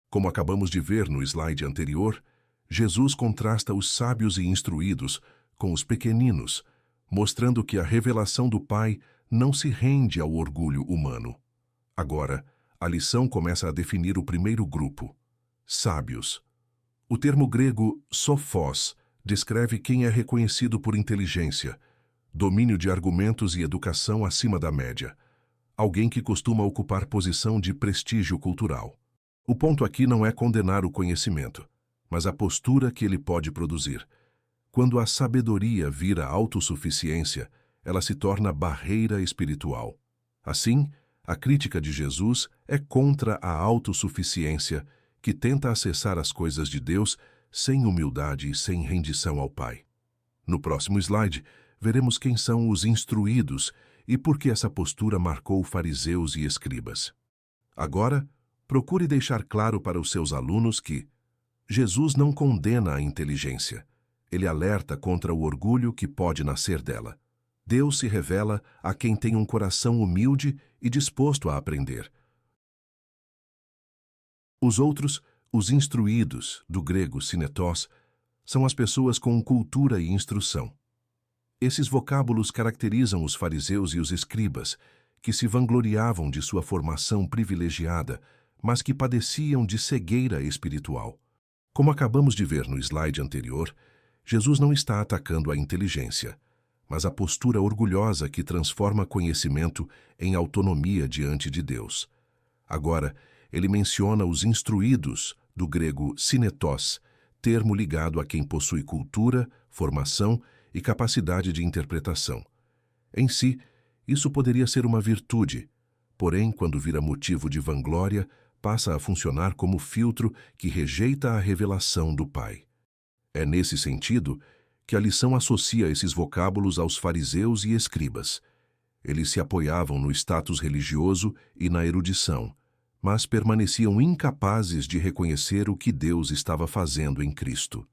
Como acabamos de ver no slide anterior, Jesus contrasta os sábios e instruídos com os pequeninos, mostrando que a revelação do Pai não se rende ao orgulho humano. Agora, a lição começa a definir o primeiro grupo, sábios. O termo grego sofós descreve quem é reconhecido por inteligência, domínio de argumentos e educação acima da média. Alguém que costuma ocupar posição de prestígio cultural. O ponto aqui não é condenar o conhecimento, mas a postura que ele pode produzir. Quando a sabedoria vira autossuficiência, ela se torna barreira espiritual. Assim, a crítica de Jesus é contra a autossuficiência que tenta acessar as coisas de Deus sem humildade e sem rendição ao Pai. No próximo slide, veremos quem são os instruídos e por que essa postura marcou fariseus e escribas. Agora, procure deixar claro para os seus alunos que Jesus não condena a inteligência. Ele alerta contra o orgulho que pode nascer dela. Deus se revela a quem tem um coração humilde e disposto a aprender. Os outros, os instruídos, do grego sinetós, são as pessoas com cultura e instrução. Esses vocábulos caracterizam os fariseus e os escribas, que se vangloriavam de sua formação privilegiada, mas que padeciam de cegueira espiritual. Como acabamos de ver no slide anterior, Jesus não está atacando a inteligência, mas a postura orgulhosa que transforma conhecimento em autonomia diante de Deus. Agora, ele menciona os instruídos, do grego sinetós, termo ligado a quem possui cultura, formação e capacidade de interpretação. Em si, isso poderia ser uma virtude, porém, quando vira motivo de vanglória, passa a funcionar como filtro que rejeita a revelação do Pai. É nesse sentido que a lição associa esses vocábulos aos fariseus e escribas. Eles se apoiavam no status religioso e na erudição, mas permaneciam incapazes de reconhecer o que Deus estava fazendo em Cristo.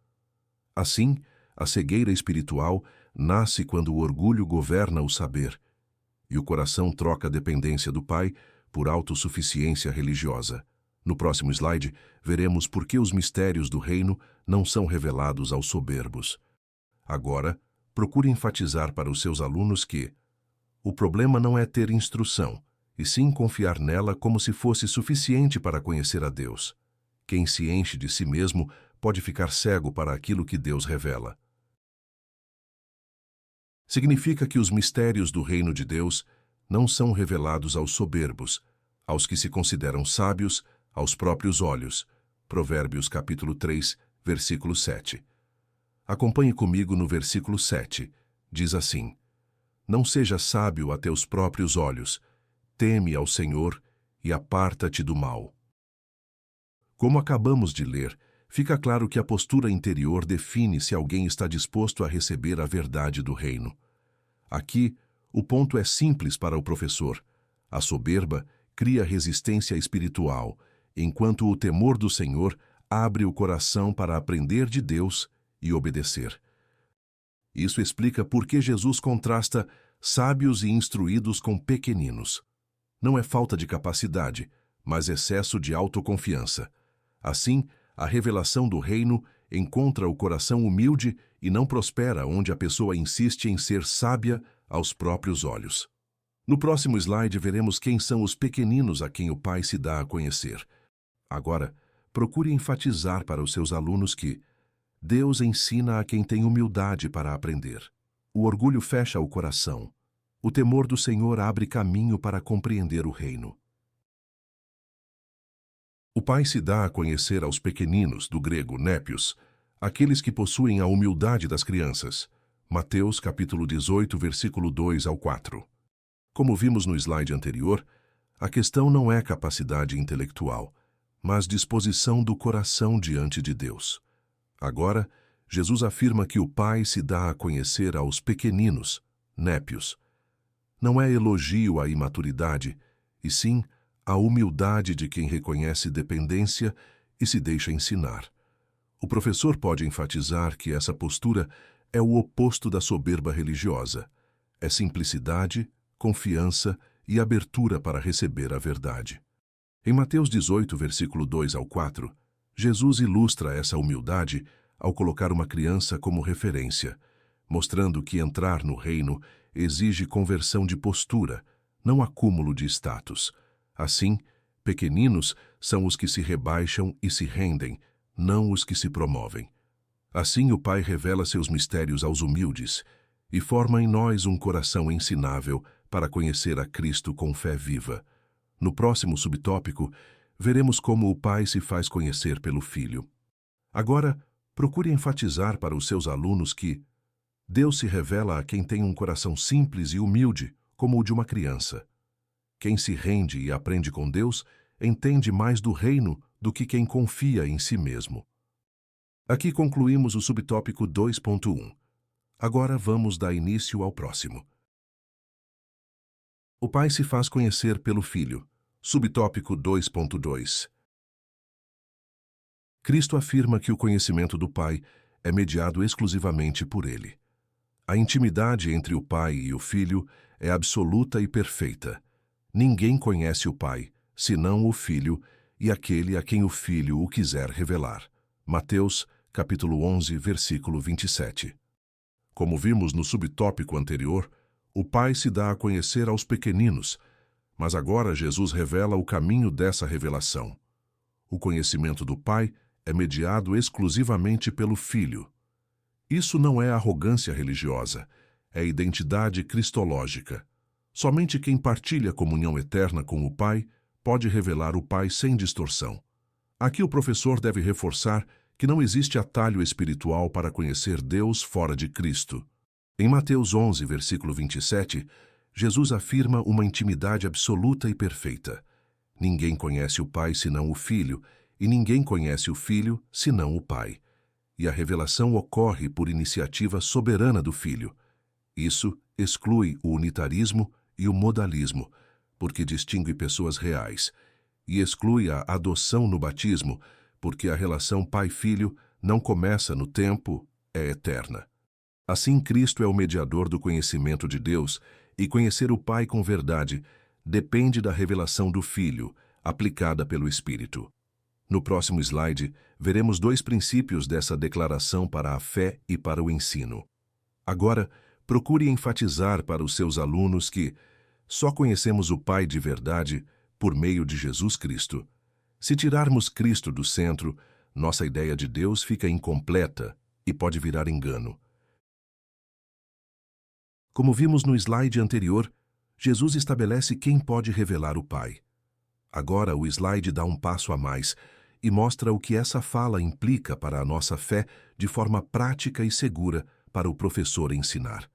Assim, a cegueira espiritual nasce quando o orgulho governa o saber, e o coração troca a dependência do Pai por autossuficiência religiosa. No próximo slide, veremos por que os mistérios do reino não são revelados aos soberbos. Agora, procure enfatizar para os seus alunos que o problema não é ter instrução, e sim confiar nela como se fosse suficiente para conhecer a Deus. Quem se enche de si mesmo pode ficar cego para aquilo que Deus revela. Significa que os mistérios do reino de Deus não são revelados aos soberbos, aos que se consideram sábios, aos próprios olhos. Provérbios capítulo 3, versículo 7. Acompanhe comigo no versículo 7. Diz assim: Não seja sábio a teus próprios olhos, teme ao Senhor e aparta-te do mal. Como acabamos de ler, fica claro que a postura interior define se alguém está disposto a receber a verdade do reino. Aqui, o ponto é simples para o professor. A soberba cria resistência espiritual, enquanto o temor do Senhor abre o coração para aprender de Deus e obedecer. Isso explica por que Jesus contrasta sábios e instruídos com pequeninos. Não é falta de capacidade, mas excesso de autoconfiança. Assim, a revelação do reino encontra o coração humilde e não prospera onde a pessoa insiste em ser sábia aos próprios olhos. No próximo slide veremos quem são os pequeninos a quem o Pai se dá a conhecer. Agora, procure enfatizar para os seus alunos que Deus ensina a quem tem humildade para aprender. O orgulho fecha o coração. O temor do Senhor abre caminho para compreender o reino. O Pai se dá a conhecer aos pequeninos, do grego népios, aqueles que possuem a humildade das crianças. Mateus capítulo 18, versículo 2 ao 4. Como vimos no slide anterior, a questão não é capacidade intelectual, mas disposição do coração diante de Deus. Agora, Jesus afirma que o Pai se dá a conhecer aos pequeninos, népios. Não é elogio à imaturidade, e sim a humildade de quem reconhece dependência e se deixa ensinar. O professor pode enfatizar que essa postura é o oposto da soberba religiosa. É simplicidade, confiança e abertura para receber a verdade. Em Mateus 18, versículo 2 ao 4, Jesus ilustra essa humildade ao colocar uma criança como referência, mostrando que entrar no reino exige conversão de postura, não acúmulo de status. Assim, pequeninos são os que se rebaixam e se rendem, não os que se promovem. Assim o Pai revela seus mistérios aos humildes e forma em nós um coração ensinável para conhecer a Cristo com fé viva. No próximo subtópico, veremos como o Pai se faz conhecer pelo Filho. Agora, procure enfatizar para os seus alunos que Deus se revela a quem tem um coração simples e humilde, como o de uma criança. Quem se rende e aprende com Deus entende mais do reino do que quem confia em si mesmo. Aqui concluímos o subtópico 2.1. Agora vamos dar início ao próximo. O Pai se faz conhecer pelo Filho. Subtópico 2.2. Cristo afirma que o conhecimento do Pai é mediado exclusivamente por Ele. A intimidade entre o Pai e o Filho é absoluta e perfeita. Ninguém conhece o Pai, senão o Filho e aquele a quem o Filho o quiser revelar. Mateus, capítulo 11, versículo 27. Como vimos no subtópico anterior, o Pai se dá a conhecer aos pequeninos, mas agora Jesus revela o caminho dessa revelação. O conhecimento do Pai é mediado exclusivamente pelo Filho. Isso não é arrogância religiosa, é identidade cristológica. Somente quem partilha comunhão eterna com o Pai pode revelar o Pai sem distorção. Aqui o professor deve reforçar que não existe atalho espiritual para conhecer Deus fora de Cristo. Em Mateus 11, versículo 27, Jesus afirma uma intimidade absoluta e perfeita. Ninguém conhece o Pai senão o Filho, e ninguém conhece o Filho senão o Pai. E a revelação ocorre por iniciativa soberana do Filho. Isso exclui o unitarismo e o modalismo, porque distingue pessoas reais, e exclui a adoção no batismo, porque a relação pai-filho não começa no tempo, é eterna. Assim, Cristo é o mediador do conhecimento de Deus, e conhecer o Pai com verdade depende da revelação do Filho, aplicada pelo Espírito. No próximo slide, veremos dois princípios dessa declaração para a fé e para o ensino. Agora, procure enfatizar para os seus alunos que só conhecemos o Pai de verdade por meio de Jesus Cristo. Se tirarmos Cristo do centro, nossa ideia de Deus fica incompleta e pode virar engano. Como vimos no slide anterior, Jesus estabelece quem pode revelar o Pai. Agora o slide dá um passo a mais e mostra o que essa fala implica para a nossa fé de forma prática e segura para o professor ensinar.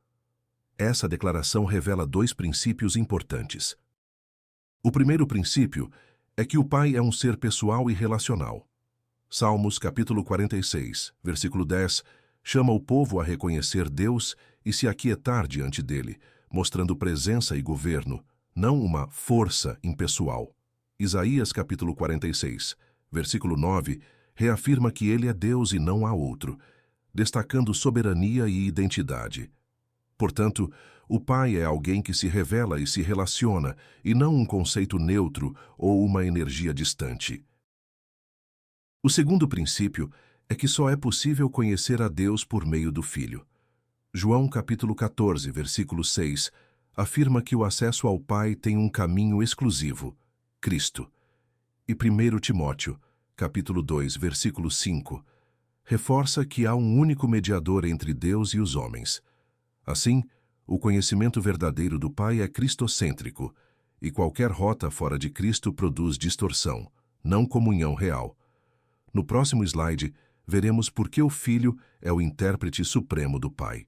Essa declaração revela dois princípios importantes. O primeiro princípio é que o Pai é um ser pessoal e relacional. Salmos capítulo 46, versículo 10, chama o povo a reconhecer Deus e se aquietar diante dele, mostrando presença e governo, não uma força impessoal. Isaías capítulo 46, versículo 9, reafirma que ele é Deus e não há outro, destacando soberania e identidade. Portanto, o Pai é alguém que se revela e se relaciona, e não um conceito neutro ou uma energia distante. O segundo princípio é que só é possível conhecer a Deus por meio do Filho. João capítulo 14, versículo 6, afirma que o acesso ao Pai tem um caminho exclusivo, Cristo. E 1 Timóteo, capítulo 2, versículo 5, reforça que há um único mediador entre Deus e os homens. Assim, o conhecimento verdadeiro do Pai é cristocêntrico, e qualquer rota fora de Cristo produz distorção, não comunhão real. No próximo slide, veremos por que o Filho é o intérprete supremo do Pai.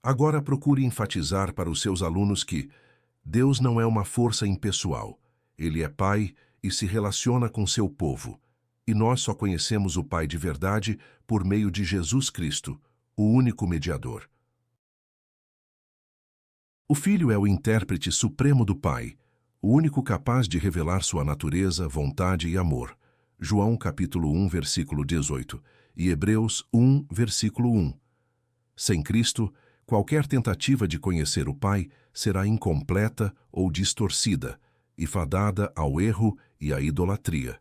Agora procure enfatizar para os seus alunos que Deus não é uma força impessoal. Ele é Pai e se relaciona com seu povo. E nós só conhecemos o Pai de verdade por meio de Jesus Cristo, o único mediador. O Filho é o intérprete supremo do Pai. o único capaz de revelar sua natureza, vontade e amor. João capítulo 1, versículo 18, e Hebreus 1, versículo 1. Sem Cristo, qualquer tentativa de conhecer o Pai será incompleta ou distorcida e fadada ao erro e à idolatria.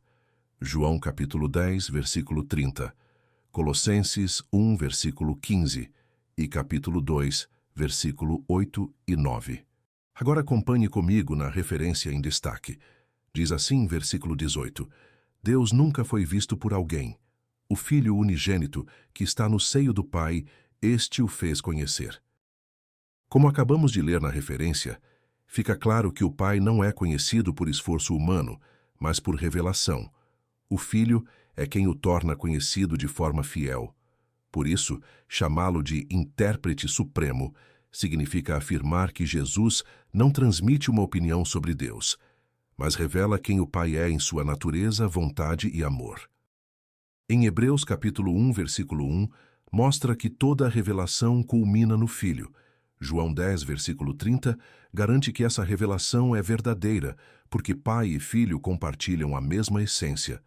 João capítulo 10, versículo 30, Colossenses 1, versículo 15 e capítulo 2, versículo 8 e 9. Agora acompanhe comigo na referência em destaque. Diz assim, versículo 18, Deus nunca foi visto por alguém. O Filho unigênito, que está no seio do Pai, este o fez conhecer. Como acabamos de ler na referência, fica claro que o Pai não é conhecido por esforço humano, mas por revelação. O Filho é quem o torna conhecido de forma fiel. Por isso, chamá-lo de intérprete supremo significa afirmar que Jesus não transmite uma opinião sobre Deus, mas revela quem o Pai é em sua natureza, vontade e amor. Em Hebreus capítulo 1, versículo 1, mostra que toda a revelação culmina no Filho. João 10, versículo 30, garante que essa revelação é verdadeira, porque Pai e Filho compartilham a mesma essência.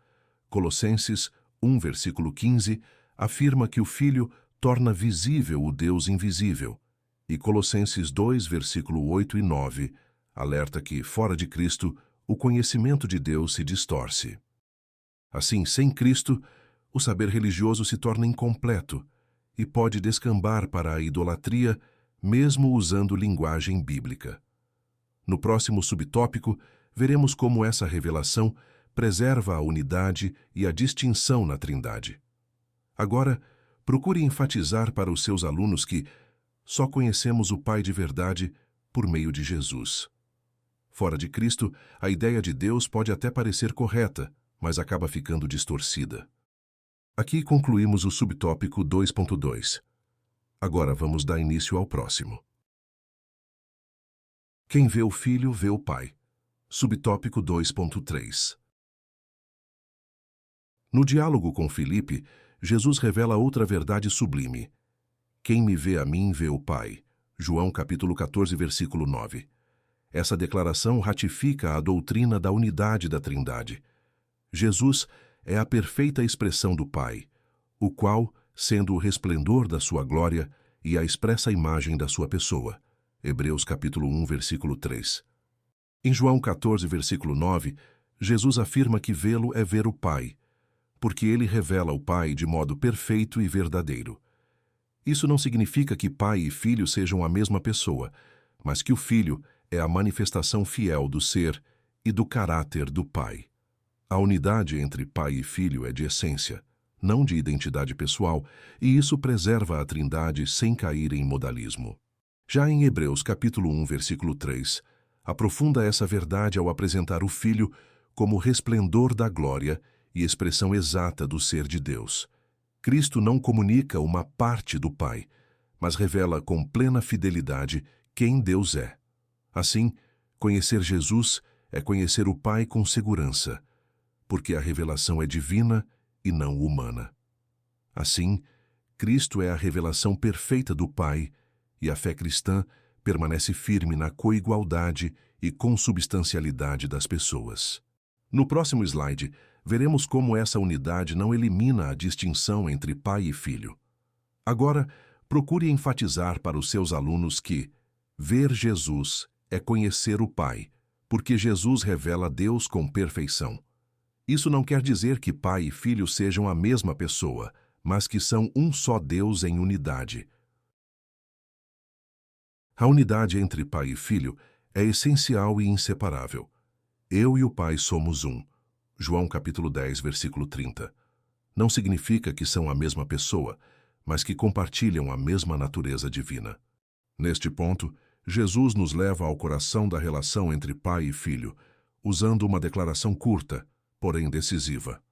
Colossenses 1, versículo 15, afirma que o Filho torna visível o Deus invisível. E Colossenses 2, versículo 8 e 9, alerta que, fora de Cristo, o conhecimento de Deus se distorce. Assim, sem Cristo, o saber religioso se torna incompleto e pode descambar para a idolatria, mesmo usando linguagem bíblica. No próximo subtópico, veremos como essa revelação preserva a unidade e a distinção na Trindade. Agora, procure enfatizar para os seus alunos que só conhecemos o Pai de verdade por meio de Jesus. Fora de Cristo, a ideia de Deus pode até parecer correta, mas acaba ficando distorcida. Aqui concluímos o subtópico 2.2. Agora vamos dar início ao próximo. Quem vê o Filho, vê o Pai. Subtópico 2.3. No diálogo com Filipe, Jesus revela outra verdade sublime. Quem me vê a mim, vê o Pai. João capítulo 14, versículo 9. Essa declaração ratifica a doutrina da unidade da Trindade. Jesus é a perfeita expressão do Pai, o qual, sendo o resplendor da sua glória e a expressa imagem da sua pessoa. Hebreus capítulo 1, versículo 3. Em João 14, versículo 9, Jesus afirma que vê-lo é ver o Pai, porque ele revela o Pai de modo perfeito e verdadeiro. Isso não significa que Pai e Filho sejam a mesma pessoa, mas que o Filho é a manifestação fiel do ser e do caráter do Pai. A unidade entre Pai e Filho é de essência, não de identidade pessoal, e isso preserva a Trindade sem cair em modalismo. Já em Hebreus capítulo 1, versículo 3, aprofunda essa verdade ao apresentar o Filho como resplendor da glória e expressão exata do ser de Deus. Cristo não comunica uma parte do Pai, mas revela com plena fidelidade quem Deus é. Assim, conhecer Jesus é conhecer o Pai com segurança, porque a revelação é divina e não humana. Assim, Cristo é a revelação perfeita do Pai e a fé cristã permanece firme na coigualdade e consubstancialidade das pessoas. No próximo slide, veremos como essa unidade não elimina a distinção entre Pai e Filho. Agora, procure enfatizar para os seus alunos que ver Jesus é conhecer o Pai, porque Jesus revela Deus com perfeição. Isso não quer dizer que Pai e Filho sejam a mesma pessoa, mas que são um só Deus em unidade. A unidade entre Pai e Filho é essencial e inseparável. Eu e o Pai somos um. João capítulo 10, versículo 30. Não significa que são a mesma pessoa, mas que compartilham a mesma natureza divina. Neste ponto, Jesus nos leva ao coração da relação entre Pai e Filho, usando uma declaração curta, porém decisiva.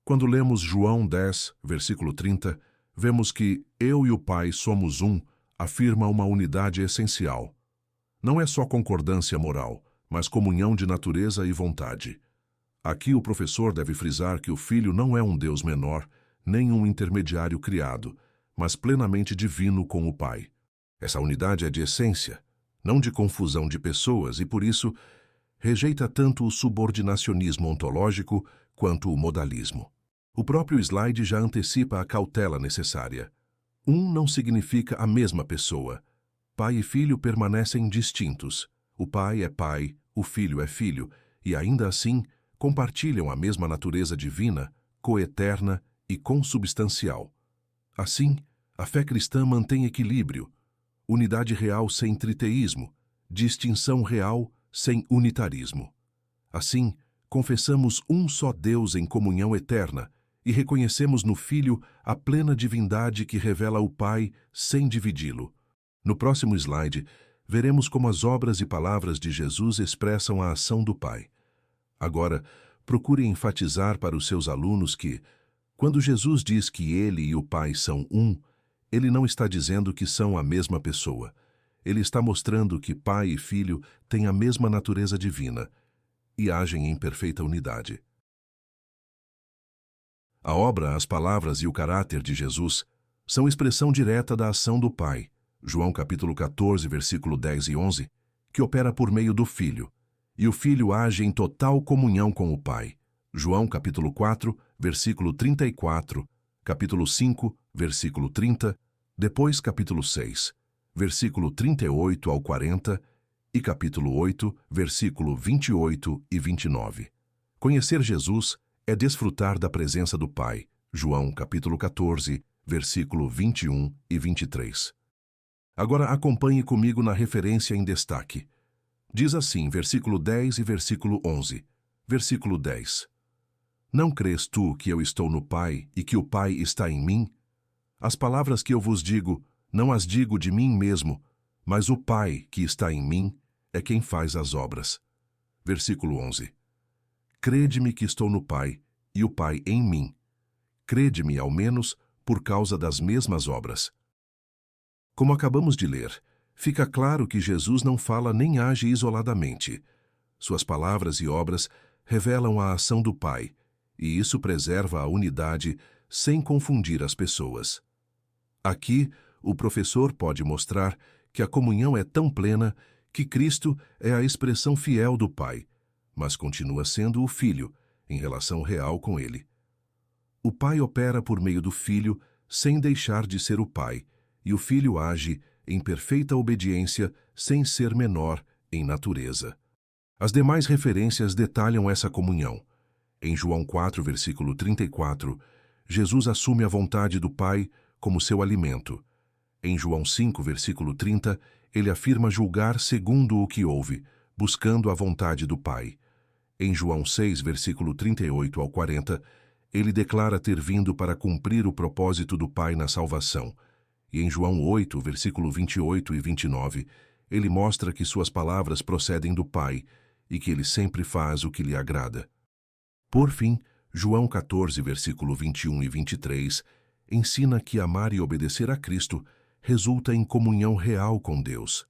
Quando lemos João 10, versículo 30, vemos que eu e o Pai somos um, afirma uma unidade essencial. Não é só concordância moral, mas comunhão de natureza e vontade. Aqui o professor deve frisar que o Filho não é um Deus menor, nem um intermediário criado, mas plenamente divino com o Pai. Essa unidade é de essência, não de confusão de pessoas, e por isso rejeita tanto o subordinacionismo ontológico quanto o modalismo. O próprio slide já antecipa a cautela necessária. Um não significa a mesma pessoa. Pai e filho permanecem distintos. O pai é pai, o filho é filho, e ainda assim compartilham a mesma natureza divina, coeterna e consubstancial. Assim, a fé cristã mantém equilíbrio, unidade real sem triteísmo, distinção real sem unitarismo. Assim, confessamos um só Deus em comunhão eterna e reconhecemos no Filho a plena divindade que revela o Pai sem dividi-lo. No próximo slide, veremos como as obras e palavras de Jesus expressam a ação do Pai. Agora, procure enfatizar para os seus alunos que, quando Jesus diz que ele e o Pai são um, ele não está dizendo que são a mesma pessoa. Ele está mostrando que Pai e Filho têm a mesma natureza divina e agem em perfeita unidade. A obra, as palavras e o caráter de Jesus são expressão direta da ação do Pai, João capítulo 14, versículo 10 e 11, que opera por meio do Filho, e o Filho age em total comunhão com o Pai, João capítulo 4, versículo 34, capítulo 5, versículo 30, depois capítulo 6, versículo 38 ao 40 e capítulo 8, versículo 28 e 29. Conhecer Jesus é desfrutar da presença do Pai, João capítulo 14, versículo 21 e 23. Agora acompanhe comigo na referência em destaque. Diz assim, versículo 10 e versículo 11. Versículo 10. Não crês tu que eu estou no Pai e que o Pai está em mim? As palavras que eu vos digo, não as digo de mim mesmo, mas o Pai que está em mim é quem faz as obras. Versículo 11. Crede-me que estou no Pai, e o Pai em mim. Crede-me, ao menos, por causa das mesmas obras. Como acabamos de ler, fica claro que Jesus não fala nem age isoladamente. Suas palavras e obras revelam a ação do Pai, e isso preserva a unidade sem confundir as pessoas. Aqui, o professor pode mostrar que a comunhão é tão plena que Cristo é a expressão fiel do Pai, mas continua sendo o Filho, em relação real com ele. O Pai opera por meio do Filho sem deixar de ser o Pai, e o Filho age em perfeita obediência sem ser menor em natureza. As demais referências detalham essa comunhão. Em João 4, versículo 34, Jesus assume a vontade do Pai como seu alimento. Em João 5, versículo 30, ele afirma julgar segundo o que ouve, buscando a vontade do Pai. Em João 6, versículo 38 ao 40, ele declara ter vindo para cumprir o propósito do Pai na salvação. E em João 8, versículo 28 e 29, ele mostra que suas palavras procedem do Pai e que ele sempre faz o que lhe agrada. Por fim, João 14, versículo 21 e 23, ensina que amar e obedecer a Cristo resulta em comunhão real com Deus.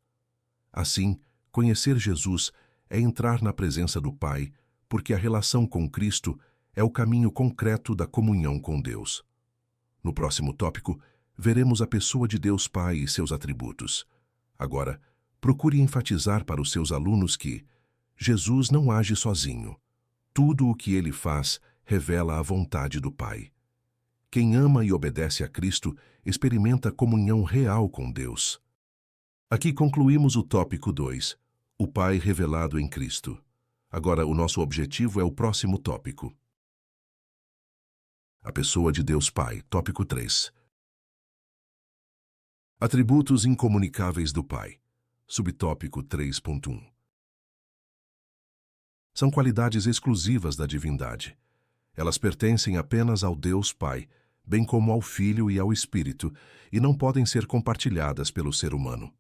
Assim, conhecer Jesus é entrar na presença do Pai, porque a relação com Cristo é o caminho concreto da comunhão com Deus. No próximo tópico, veremos a pessoa de Deus Pai e seus atributos. Agora, procure enfatizar para os seus alunos que Jesus não age sozinho. Tudo o que ele faz revela a vontade do Pai. Quem ama e obedece a Cristo experimenta comunhão real com Deus. Aqui concluímos o tópico 2, o Pai revelado em Cristo. Agora, o nosso objetivo é o próximo tópico. A pessoa de Deus Pai, tópico 3. Atributos incomunicáveis do Pai, subtópico 3.1. São qualidades exclusivas da divindade. Elas pertencem apenas ao Deus Pai, bem como ao Filho e ao Espírito, e não podem ser compartilhadas pelo ser humano.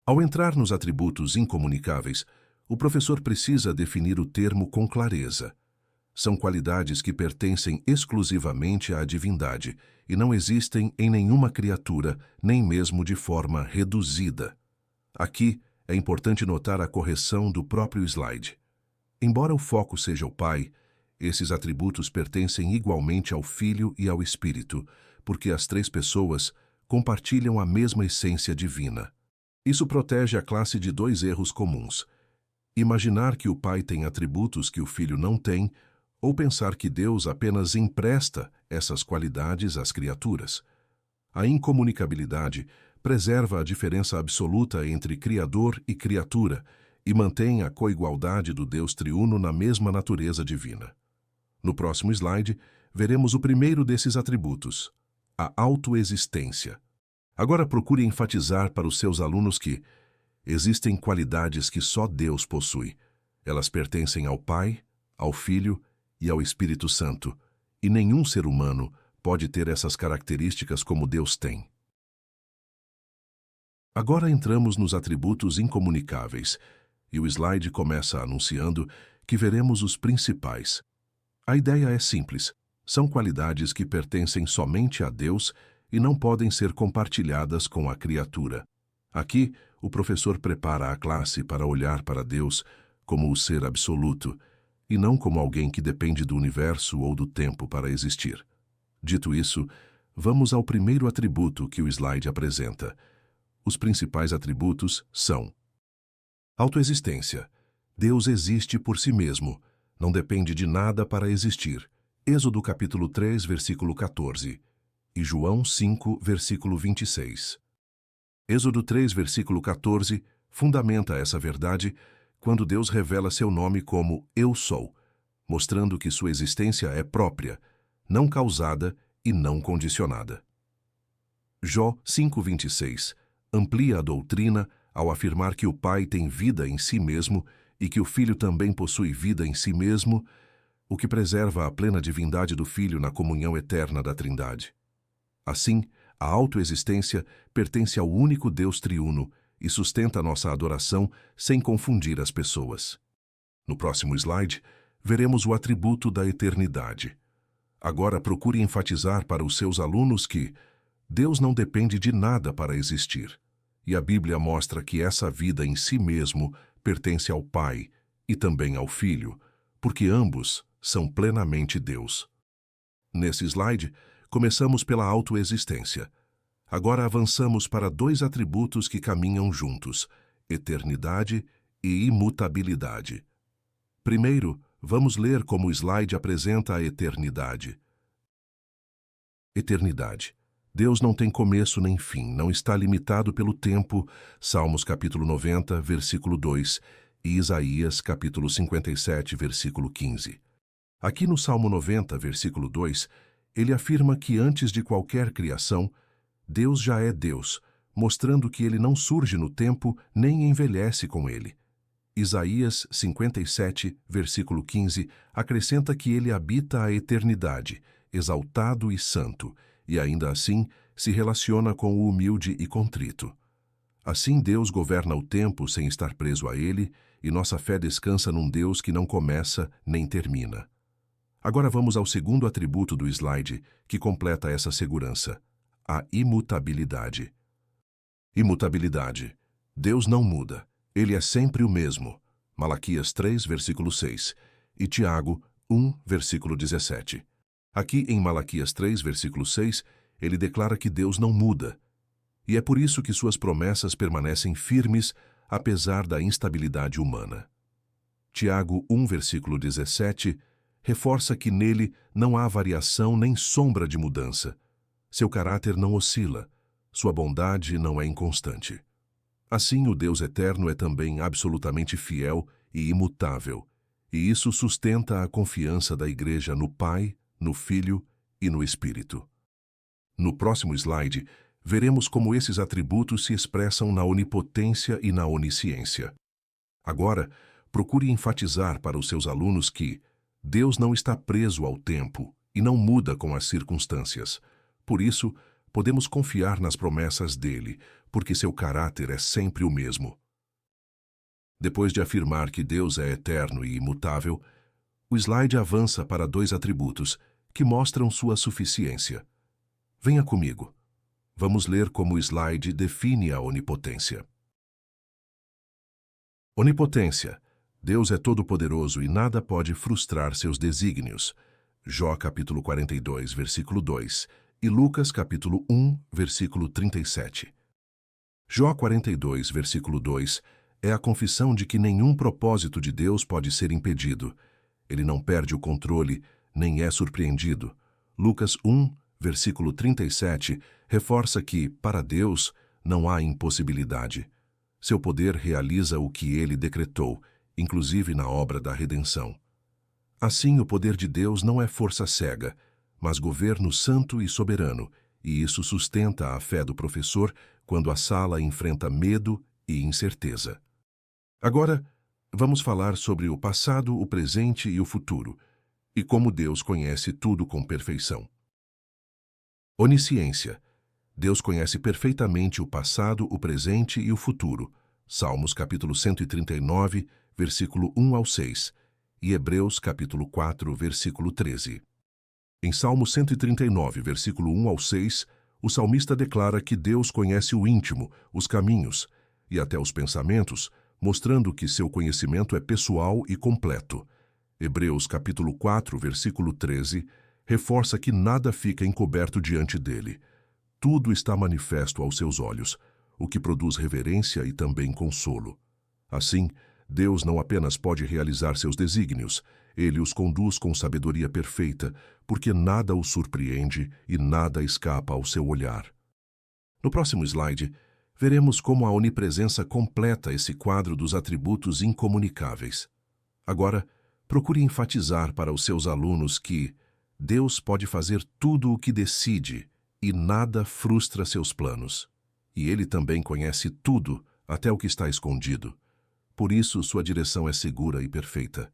Ao entrar nos atributos incomunicáveis, o professor precisa definir o termo com clareza. São qualidades que pertencem exclusivamente à divindade e não existem em nenhuma criatura, nem mesmo de forma reduzida. Aqui é importante notar a correção do próprio slide. Embora o foco seja o Pai, esses atributos pertencem igualmente ao Filho e ao Espírito, porque as três pessoas compartilham a mesma essência divina. Isso protege a classe de dois erros comuns. Imaginar que o Pai tem atributos que o Filho não tem, ou pensar que Deus apenas empresta essas qualidades às criaturas. A incomunicabilidade preserva a diferença absoluta entre Criador e criatura e mantém a coigualdade do Deus triuno na mesma natureza divina. No próximo slide, veremos o primeiro desses atributos, a autoexistência. Agora procure enfatizar para os seus alunos que existem qualidades que só Deus possui. Elas pertencem ao Pai, ao Filho e ao Espírito Santo, e nenhum ser humano pode ter essas características como Deus tem. Agora entramos nos atributos incomunicáveis, e o slide começa anunciando que veremos os principais. A ideia é simples. São qualidades que pertencem somente a Deus e não podem ser compartilhadas com a criatura. Aqui, o professor prepara a classe para olhar para Deus como o ser absoluto, e não como alguém que depende do universo ou do tempo para existir. Dito isso, vamos ao primeiro atributo que o slide apresenta. Os principais atributos são: autoexistência. Deus existe por si mesmo, não depende de nada para existir. Êxodo capítulo 3, versículo 14, e João 5, versículo 26. Êxodo 3, versículo 14, fundamenta essa verdade quando Deus revela seu nome como Eu Sou, mostrando que sua existência é própria, não causada e não condicionada. Jó 5:26 amplia a doutrina ao afirmar que o Pai tem vida em si mesmo e que o Filho também possui vida em si mesmo, o que preserva a plena divindade do Filho na comunhão eterna da Trindade. Assim, a autoexistência pertence ao único Deus triuno e sustenta nossa adoração sem confundir as pessoas. No próximo slide, veremos o atributo da eternidade. Agora procure enfatizar para os seus alunos que Deus não depende de nada para existir, e a Bíblia mostra que essa vida em si mesmo pertence ao Pai e também ao Filho, porque ambos são plenamente Deus. Nesse slide, começamos pela autoexistência. Agora avançamos para dois atributos que caminham juntos, eternidade e imutabilidade. Primeiro, vamos ler como o slide apresenta a eternidade. Eternidade. Deus não tem começo nem fim, não está limitado pelo tempo. Salmos capítulo 90, versículo 2 e Isaías capítulo 57, versículo 15. Aqui no Salmo 90, versículo 2, ele afirma que antes de qualquer criação, Deus já é Deus, mostrando que ele não surge no tempo nem envelhece com ele. Isaías 57, versículo 15, acrescenta que ele habita a eternidade, exaltado e santo, e ainda assim se relaciona com o humilde e contrito. Assim Deus governa o tempo sem estar preso a ele, e nossa fé descansa num Deus que não começa nem termina. Agora vamos ao segundo atributo do slide, que completa essa segurança, a imutabilidade. Imutabilidade. Deus não muda. Ele é sempre o mesmo. Malaquias 3, versículo 6 e Tiago 1, versículo 17. Aqui em Malaquias 3, versículo 6, ele declara que Deus não muda. E é por isso que suas promessas permanecem firmes, apesar da instabilidade humana. Tiago 1, versículo 17, reforça que nele não há variação nem sombra de mudança. Seu caráter não oscila, sua bondade não é inconstante. Assim, o Deus eterno é também absolutamente fiel e imutável, e isso sustenta a confiança da Igreja no Pai, no Filho e no Espírito. No próximo slide, veremos como esses atributos se expressam na onipotência e na onisciência. Agora, procure enfatizar para os seus alunos que Deus não está preso ao tempo e não muda com as circunstâncias. Por isso, podemos confiar nas promessas dele, porque seu caráter é sempre o mesmo. Depois de afirmar que Deus é eterno e imutável, o slide avança para dois atributos que mostram sua suficiência. Venha comigo. Vamos ler como o slide define a onipotência. Onipotência. Deus é todo-poderoso e nada pode frustrar seus desígnios. Jó capítulo 42, versículo 2 e Lucas capítulo 1, versículo 37. Jó 42, versículo 2 É a confissão de que nenhum propósito de Deus pode ser impedido. Ele não perde o controle, nem é surpreendido. Lucas 1, versículo 37, reforça que, para Deus, não há impossibilidade. Seu poder realiza o que ele decretou, inclusive na obra da redenção. Assim, o poder de Deus não é força cega, mas governo santo e soberano, e isso sustenta a fé do professor quando a sala enfrenta medo e incerteza. Agora, vamos falar sobre o passado, o presente e o futuro, e como Deus conhece tudo com perfeição. Onisciência. Deus conhece perfeitamente o passado, o presente e o futuro. Salmos capítulo 139, versículo 1 ao 6, e Hebreus capítulo 4, versículo 13. Em Salmo 139, versículo 1 ao 6, o salmista declara que Deus conhece o íntimo, os caminhos e até os pensamentos, mostrando que seu conhecimento é pessoal e completo. Hebreus capítulo 4, versículo 13, reforça que nada fica encoberto diante dele. Tudo está manifesto aos seus olhos, o que produz reverência e também consolo. Assim, Deus não apenas pode realizar seus desígnios, ele os conduz com sabedoria perfeita, porque nada o surpreende e nada escapa ao seu olhar. No próximo slide, veremos como a onipresença completa esse quadro dos atributos incomunicáveis. Agora, procure enfatizar para os seus alunos que Deus pode fazer tudo o que decide e nada frustra seus planos. E ele também conhece tudo, até o que está escondido. Por isso, sua direção é segura e perfeita.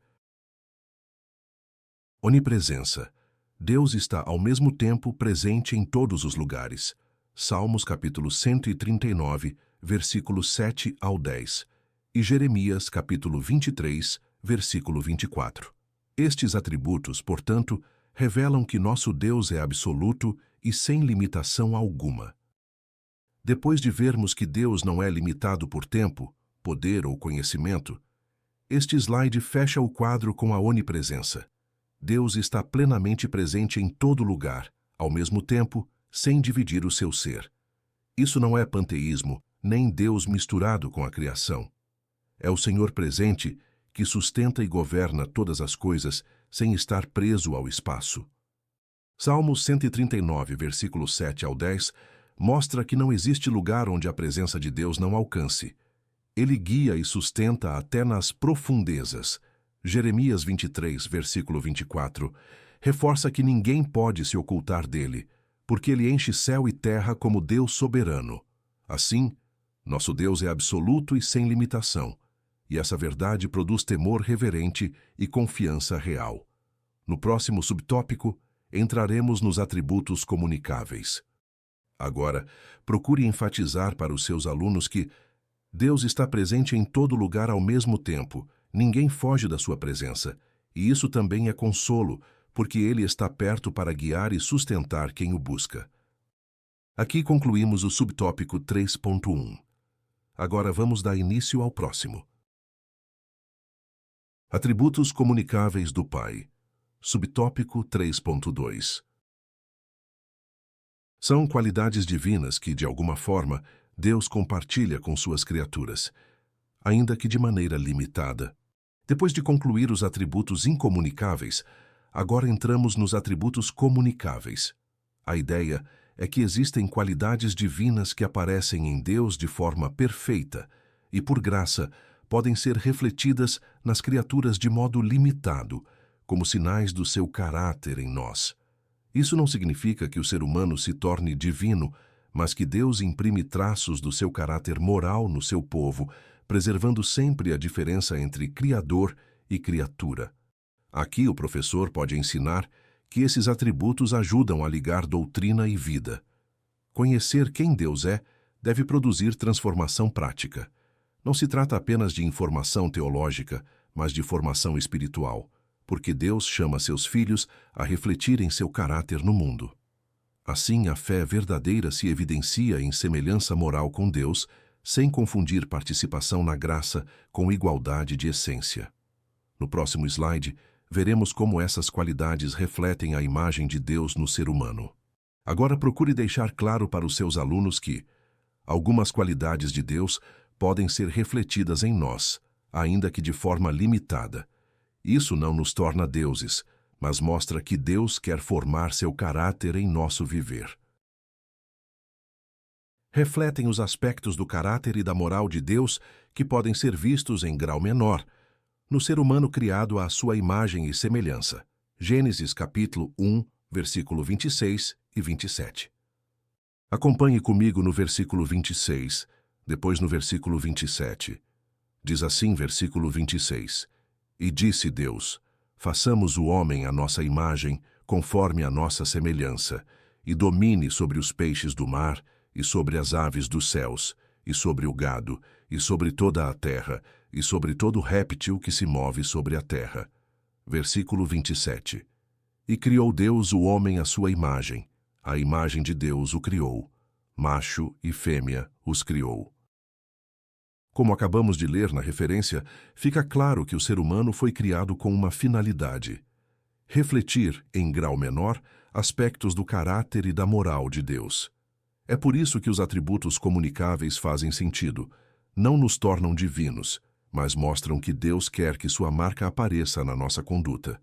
Onipresença. Deus está ao mesmo tempo presente em todos os lugares. Salmos capítulo 139, versículos 7 ao 10. E Jeremias capítulo 23, versículo 24. Estes atributos, portanto, revelam que nosso Deus é absoluto e sem limitação alguma. Depois de vermos que Deus não é limitado por tempo, poder ou conhecimento, este slide fecha o quadro com a onipresença. Deus está plenamente presente em todo lugar, ao mesmo tempo, sem dividir o seu ser. Isso não é panteísmo, nem Deus misturado com a criação. É o Senhor presente que sustenta e governa todas as coisas sem estar preso ao espaço. Salmos 139, versículos 7 ao 10, mostra que não existe lugar onde a presença de Deus não alcance. Ele guia e sustenta até nas profundezas. Jeremias 23, versículo 24, reforça que ninguém pode se ocultar dele, porque ele enche céu e terra como Deus soberano. Assim, nosso Deus é absoluto e sem limitação, e essa verdade produz temor reverente e confiança real. No próximo subtópico, entraremos nos atributos comunicáveis. Agora, procure enfatizar para os seus alunos que Deus está presente em todo lugar ao mesmo tempo, ninguém foge da sua presença, e isso também é consolo, porque ele está perto para guiar e sustentar quem o busca. Aqui concluímos o subtópico 3.1. Agora vamos dar início ao próximo. Atributos comunicáveis do Pai. Subtópico 3.2. São qualidades divinas que, de alguma forma, Deus compartilha com suas criaturas, ainda que de maneira limitada. Depois de concluir os atributos incomunicáveis, agora entramos nos atributos comunicáveis. A ideia é que existem qualidades divinas que aparecem em Deus de forma perfeita e, por graça, podem ser refletidas nas criaturas de modo limitado, como sinais do seu caráter em nós. Isso não significa que o ser humano se torne divino, mas que Deus imprime traços do seu caráter moral no seu povo, preservando sempre a diferença entre Criador e criatura. Aqui o professor pode ensinar que esses atributos ajudam a ligar doutrina e vida. Conhecer quem Deus é deve produzir transformação prática. Não se trata apenas de informação teológica, mas de formação espiritual, porque Deus chama seus filhos a refletirem seu caráter no mundo. Assim, a fé verdadeira se evidencia em semelhança moral com Deus, sem confundir participação na graça com igualdade de essência. No próximo slide, veremos como essas qualidades refletem a imagem de Deus no ser humano. Agora procure deixar claro para os seus alunos que algumas qualidades de Deus podem ser refletidas em nós, ainda que de forma limitada. Isso não nos torna deuses, mas mostra que Deus quer formar seu caráter em nosso viver. Refletem os aspectos do caráter e da moral de Deus que podem ser vistos em grau menor, no ser humano criado à sua imagem e semelhança. Gênesis capítulo 1, versículo 26 e 27. Acompanhe comigo no versículo 26, depois no versículo 27. Diz assim, versículo 26. E disse Deus: façamos o homem à nossa imagem, conforme a nossa semelhança, e domine sobre os peixes do mar, e sobre as aves dos céus, e sobre o gado, e sobre toda a terra, e sobre todo réptil que se move sobre a terra. Versículo 27. E criou Deus o homem à sua imagem, a imagem de Deus o criou, macho e fêmea os criou. Como acabamos de ler na referência, fica claro que o ser humano foi criado com uma finalidade: refletir, em grau menor, aspectos do caráter e da moral de Deus. É por isso que os atributos comunicáveis fazem sentido. Não nos tornam divinos, mas mostram que Deus quer que sua marca apareça na nossa conduta,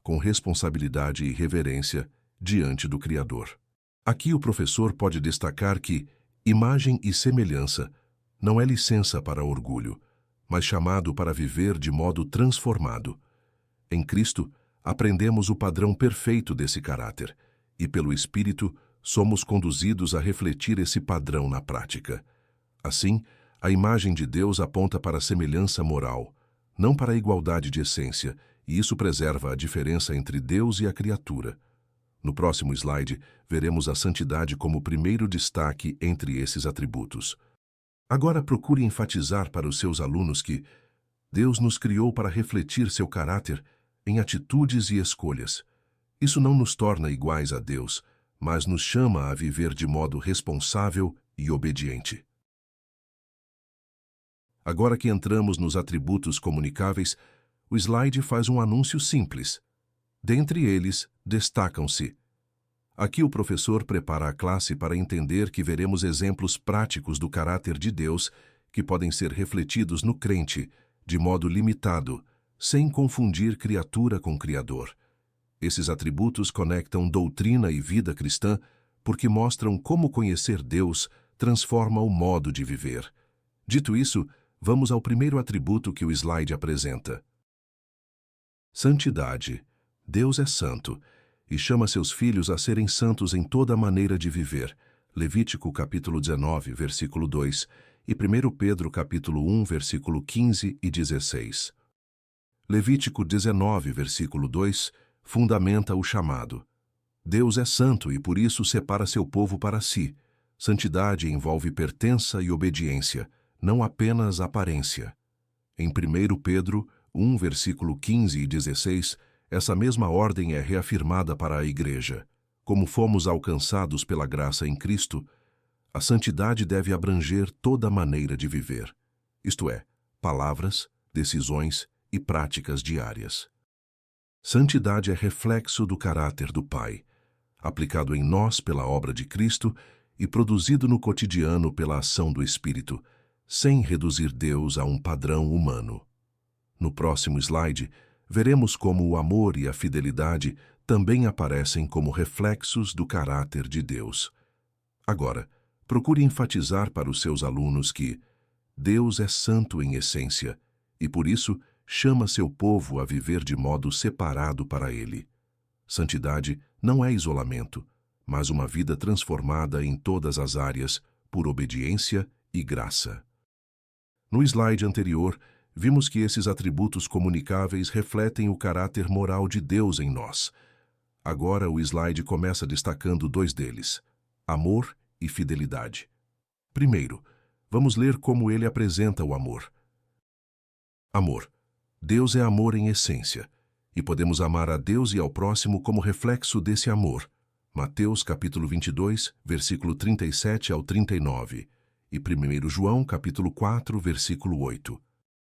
com responsabilidade e reverência diante do Criador. Aqui o professor pode destacar que imagem e semelhança não é licença para orgulho, mas chamado para viver de modo transformado. Em Cristo, aprendemos o padrão perfeito desse caráter, e pelo Espírito somos conduzidos a refletir esse padrão na prática. Assim, a imagem de Deus aponta para a semelhança moral, não para a igualdade de essência, e isso preserva a diferença entre Deus e a criatura. No próximo slide, veremos a santidade como primeiro destaque entre esses atributos. Agora procure enfatizar para os seus alunos que Deus nos criou para refletir seu caráter em atitudes e escolhas. Isso não nos torna iguais a Deus, mas nos chama a viver de modo responsável e obediente. Agora que entramos nos atributos comunicáveis, o slide faz um anúncio simples. Dentre eles, destacam-se. Aqui o professor prepara a classe para entender que veremos exemplos práticos do caráter de Deus que podem ser refletidos no crente, de modo limitado, sem confundir criatura com Criador. Esses atributos conectam doutrina e vida cristã porque mostram como conhecer Deus transforma o modo de viver. Dito isso, vamos ao primeiro atributo que o slide apresenta. Santidade. Deus é santo e chama seus filhos a serem santos em toda maneira de viver. Levítico capítulo 19, versículo 2 e 1 Pedro capítulo 1, versículo 15 e 16. Levítico 19, versículo 2 fundamenta o chamado. Deus é santo e por isso separa seu povo para si. Santidade envolve pertença e obediência, não apenas aparência. Em 1 Pedro 1, versículo 15 e 16, essa mesma ordem é reafirmada para a Igreja. Como fomos alcançados pela graça em Cristo, a santidade deve abranger toda maneira de viver, isto é, palavras, decisões e práticas diárias. Santidade é reflexo do caráter do Pai, aplicado em nós pela obra de Cristo e produzido no cotidiano pela ação do Espírito, sem reduzir Deus a um padrão humano. No próximo slide, veremos como o amor e a fidelidade também aparecem como reflexos do caráter de Deus. Agora, procure enfatizar para os seus alunos que Deus é santo em essência e, por isso, chama seu povo a viver de modo separado para Ele. Santidade não é isolamento, mas uma vida transformada em todas as áreas por obediência e graça. No slide anterior, vimos que esses atributos comunicáveis refletem o caráter moral de Deus em nós. Agora o slide começa destacando dois deles: amor e fidelidade. Primeiro, vamos ler como ele apresenta o amor. Amor. Deus é amor em essência, e podemos amar a Deus e ao próximo como reflexo desse amor. Mateus capítulo 22, versículo 37 ao 39, e 1 João capítulo 4, versículo 8.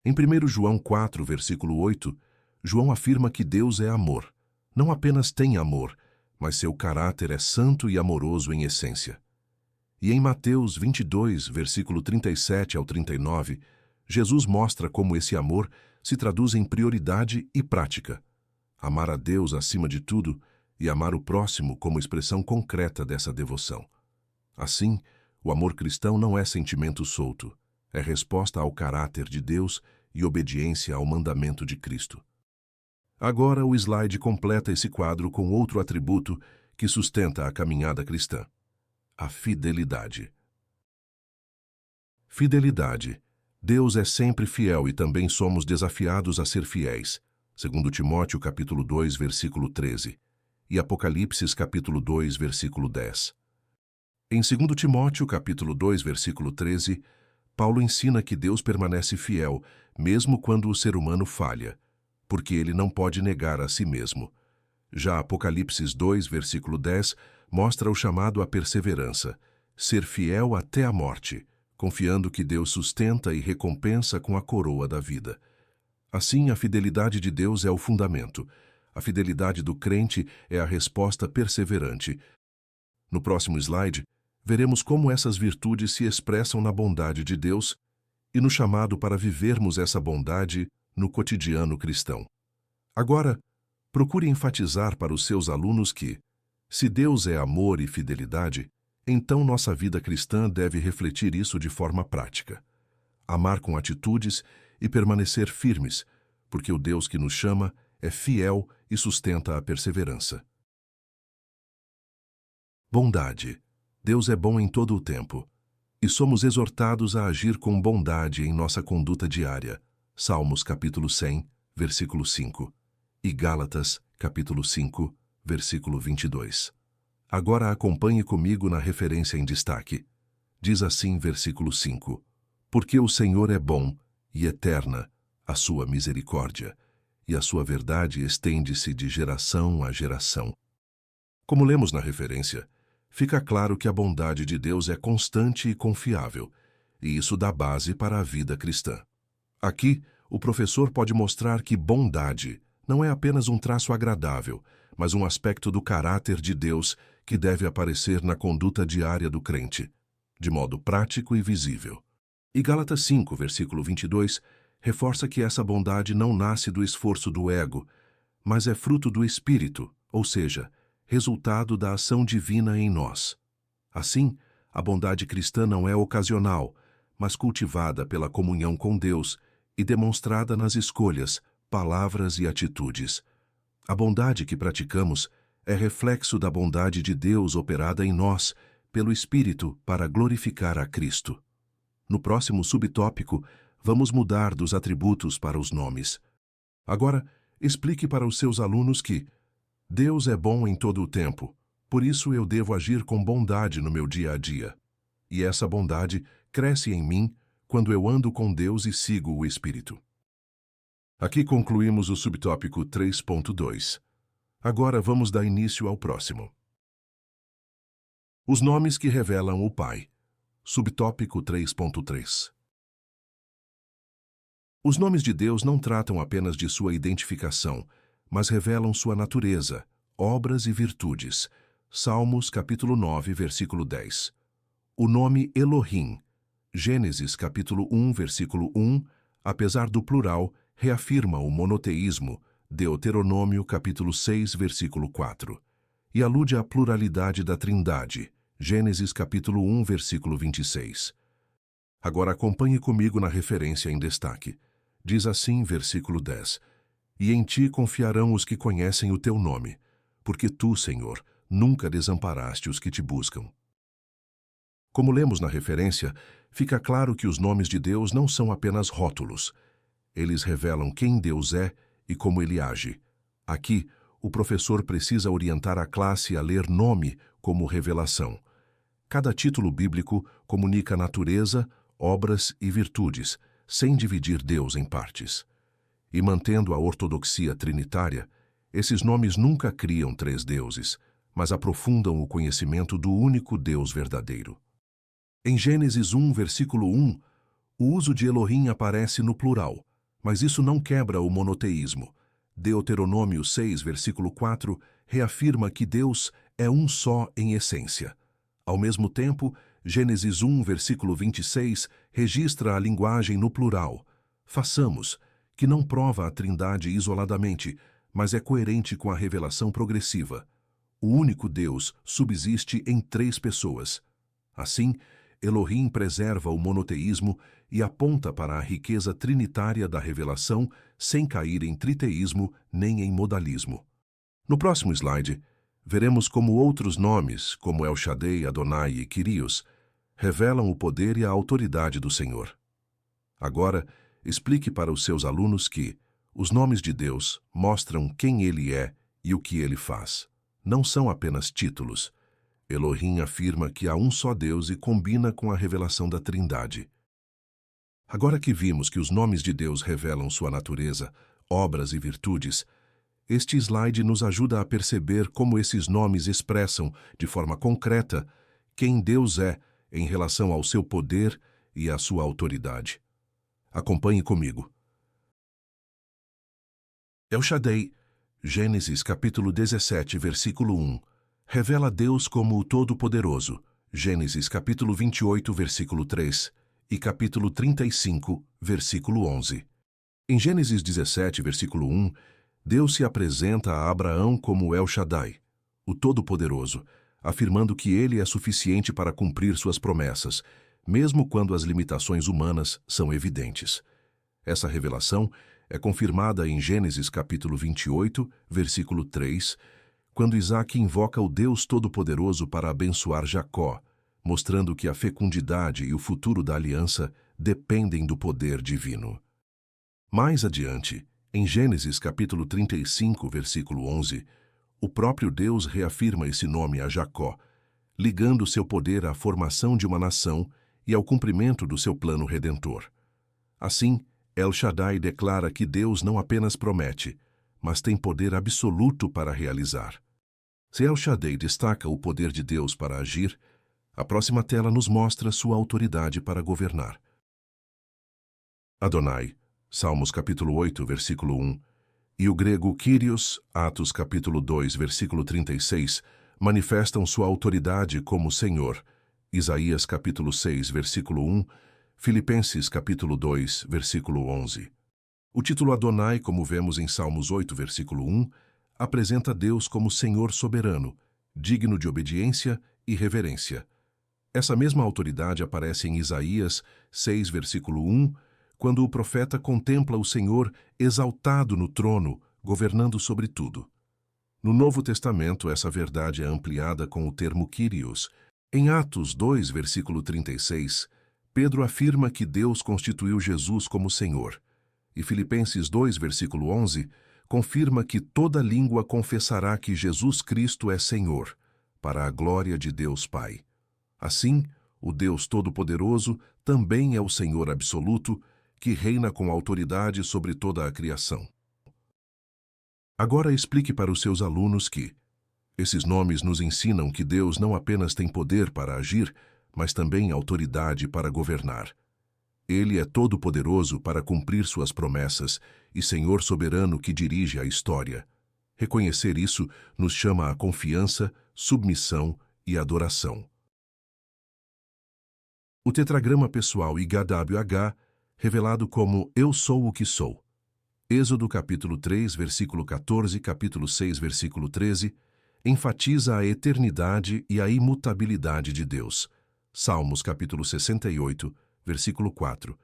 Em 1 João 4, versículo 8, João afirma que Deus é amor. Não apenas tem amor, mas seu caráter é santo e amoroso em essência. E em Mateus 22, versículo 37 ao 39, Jesus mostra como esse amor se traduz em prioridade e prática. Amar a Deus acima de tudo e amar o próximo como expressão concreta dessa devoção. Assim, o amor cristão não é sentimento solto, é resposta ao caráter de Deus e obediência ao mandamento de Cristo. Agora o slide completa esse quadro com outro atributo que sustenta a caminhada cristã: a fidelidade. Fidelidade. Deus é sempre fiel e também somos desafiados a ser fiéis. 2 Timóteo capítulo 2, versículo 13 e Apocalipse capítulo 2, versículo 10. Em 2 Timóteo capítulo 2, versículo 13, Paulo ensina que Deus permanece fiel mesmo quando o ser humano falha, porque ele não pode negar a si mesmo. Já Apocalipse 2, versículo 10, mostra o chamado à perseverança, ser fiel até a morte, confiando que Deus sustenta e recompensa com a coroa da vida. Assim, a fidelidade de Deus é o fundamento. A fidelidade do crente é a resposta perseverante. No próximo slide, veremos como essas virtudes se expressam na bondade de Deus e no chamado para vivermos essa bondade no cotidiano cristão. Agora, procure enfatizar para os seus alunos que, se Deus é amor e fidelidade, então nossa vida cristã deve refletir isso de forma prática. Amar com atitudes e permanecer firmes, porque o Deus que nos chama é fiel e sustenta a perseverança. Bondade. Deus é bom em todo o tempo, e somos exortados a agir com bondade em nossa conduta diária. Salmos capítulo 100, versículo 5, e Gálatas capítulo 5, versículo 22. Agora acompanhe comigo na referência em destaque. Diz assim, versículo 5, porque o Senhor é bom e eterna a sua misericórdia, e a sua verdade estende-se de geração a geração. Como lemos na referência, fica claro que a bondade de Deus é constante e confiável, e isso dá base para a vida cristã. Aqui, o professor pode mostrar que bondade não é apenas um traço agradável, mas um aspecto do caráter de Deus que deve aparecer na conduta diária do crente, de modo prático e visível. E Gálatas 5, versículo 22, reforça que essa bondade não nasce do esforço do ego, mas é fruto do Espírito, ou seja, resultado da ação divina em nós. Assim, a bondade cristã não é ocasional, mas cultivada pela comunhão com Deus e demonstrada nas escolhas, palavras e atitudes. A bondade que praticamos é reflexo da bondade de Deus operada em nós, pelo Espírito, para glorificar a Cristo. No próximo subtópico, vamos mudar dos atributos para os nomes. Agora, explique para os seus alunos que Deus é bom em todo o tempo, por isso eu devo agir com bondade no meu dia a dia. E essa bondade cresce em mim quando eu ando com Deus e sigo o Espírito. Aqui concluímos o subtópico 3.2. Agora vamos dar início ao próximo. Os nomes que revelam o Pai. Subtópico 3.3. Os nomes de Deus não tratam apenas de sua identificação, mas revelam sua natureza, obras e virtudes. Salmos capítulo 9, versículo 10. O nome Elohim, Gênesis capítulo 1, versículo 1, apesar do plural, reafirma o monoteísmo, Deuteronômio capítulo 6, versículo 4, e alude à pluralidade da Trindade, Gênesis capítulo 1, versículo 26. Agora acompanhe comigo na referência em destaque. Diz assim, versículo 10, e em ti confiarão os que conhecem o teu nome, porque tu, Senhor, nunca desamparaste os que te buscam. Como lemos na referência, fica claro que os nomes de Deus não são apenas rótulos. Eles revelam quem Deus é e como ele age. Aqui, o professor precisa orientar a classe a ler nome como revelação. Cada título bíblico comunica natureza, obras e virtudes, sem dividir Deus em partes. E mantendo a ortodoxia trinitária, esses nomes nunca criam três deuses, mas aprofundam o conhecimento do único Deus verdadeiro. Em Gênesis 1, versículo 1, o uso de Elohim aparece no plural, mas isso não quebra o monoteísmo. Deuteronômio 6, versículo 4, reafirma que Deus é um só em essência. Ao mesmo tempo, Gênesis 1, versículo 26, registra a linguagem no plural. Façamos, que não prova a Trindade isoladamente, mas é coerente com a revelação progressiva. O único Deus subsiste em 3 pessoas. Assim, Elohim preserva o monoteísmo e aponta para a riqueza trinitária da revelação sem cair em triteísmo nem em modalismo. No próximo slide, veremos como outros nomes, como El Shaddai, Adonai e Kyrios, revelam o poder e a autoridade do Senhor. Agora, explique para os seus alunos que os nomes de Deus mostram quem Ele é e o que Ele faz. Não são apenas títulos. Elohim afirma que há um só Deus e combina com a revelação da Trindade. Agora que vimos que os nomes de Deus revelam sua natureza, obras e virtudes, este slide nos ajuda a perceber como esses nomes expressam, de forma concreta, quem Deus é em relação ao seu poder e à sua autoridade. Acompanhe comigo. El Shaddai, Gênesis capítulo 17, versículo 1, revela Deus como o Todo-Poderoso, Gênesis capítulo 28, versículo 3, e capítulo 35, versículo 11. Em Gênesis 17, versículo 1, Deus se apresenta a Abraão como El Shaddai, o Todo-Poderoso, afirmando que ele é suficiente para cumprir suas promessas, mesmo quando as limitações humanas são evidentes. Essa revelação é confirmada em Gênesis capítulo 28, versículo 3, quando Isaac invoca o Deus Todo-Poderoso para abençoar Jacó, mostrando que a fecundidade e o futuro da aliança dependem do poder divino. Mais adiante, em Gênesis capítulo 35, versículo 11, o próprio Deus reafirma esse nome a Jacó, ligando seu poder à formação de uma nação e ao cumprimento do seu plano redentor. Assim, El Shaddai declara que Deus não apenas promete, mas tem poder absoluto para realizar. Se El Shaddai destaca o poder de Deus para agir, a próxima tela nos mostra sua autoridade para governar. Adonai, Salmos capítulo 8, versículo 1, e o grego Kyrios, Atos capítulo 2, versículo 36, manifestam sua autoridade como Senhor, Isaías capítulo 6, versículo 1, Filipenses capítulo 2, versículo 11. O título Adonai, como vemos em Salmos 8, versículo 1, apresenta Deus como Senhor soberano, digno de obediência e reverência. Essa mesma autoridade aparece em Isaías 6, versículo 1, quando o profeta contempla o Senhor exaltado no trono, governando sobre tudo. No Novo Testamento, essa verdade é ampliada com o termo Kyrios. Em Atos 2, versículo 36, Pedro afirma que Deus constituiu Jesus como Senhor, e Filipenses 2, versículo 11, confirma que toda língua confessará que Jesus Cristo é Senhor, para a glória de Deus Pai. Assim, o Deus Todo-Poderoso também é o Senhor absoluto, que reina com autoridade sobre toda a criação. Agora explique para os seus alunos que esses nomes nos ensinam que Deus não apenas tem poder para agir, mas também autoridade para governar. Ele é todo-poderoso para cumprir suas promessas e Senhor soberano que dirige a história. Reconhecer isso nos chama a confiança, submissão e adoração. O tetragrama pessoal YHWH, revelado como Eu Sou o que Sou. Êxodo capítulo 3, versículo 14, capítulo 6, versículo 13, enfatiza a eternidade e a imutabilidade de Deus. Salmos capítulo 68, versículo 4,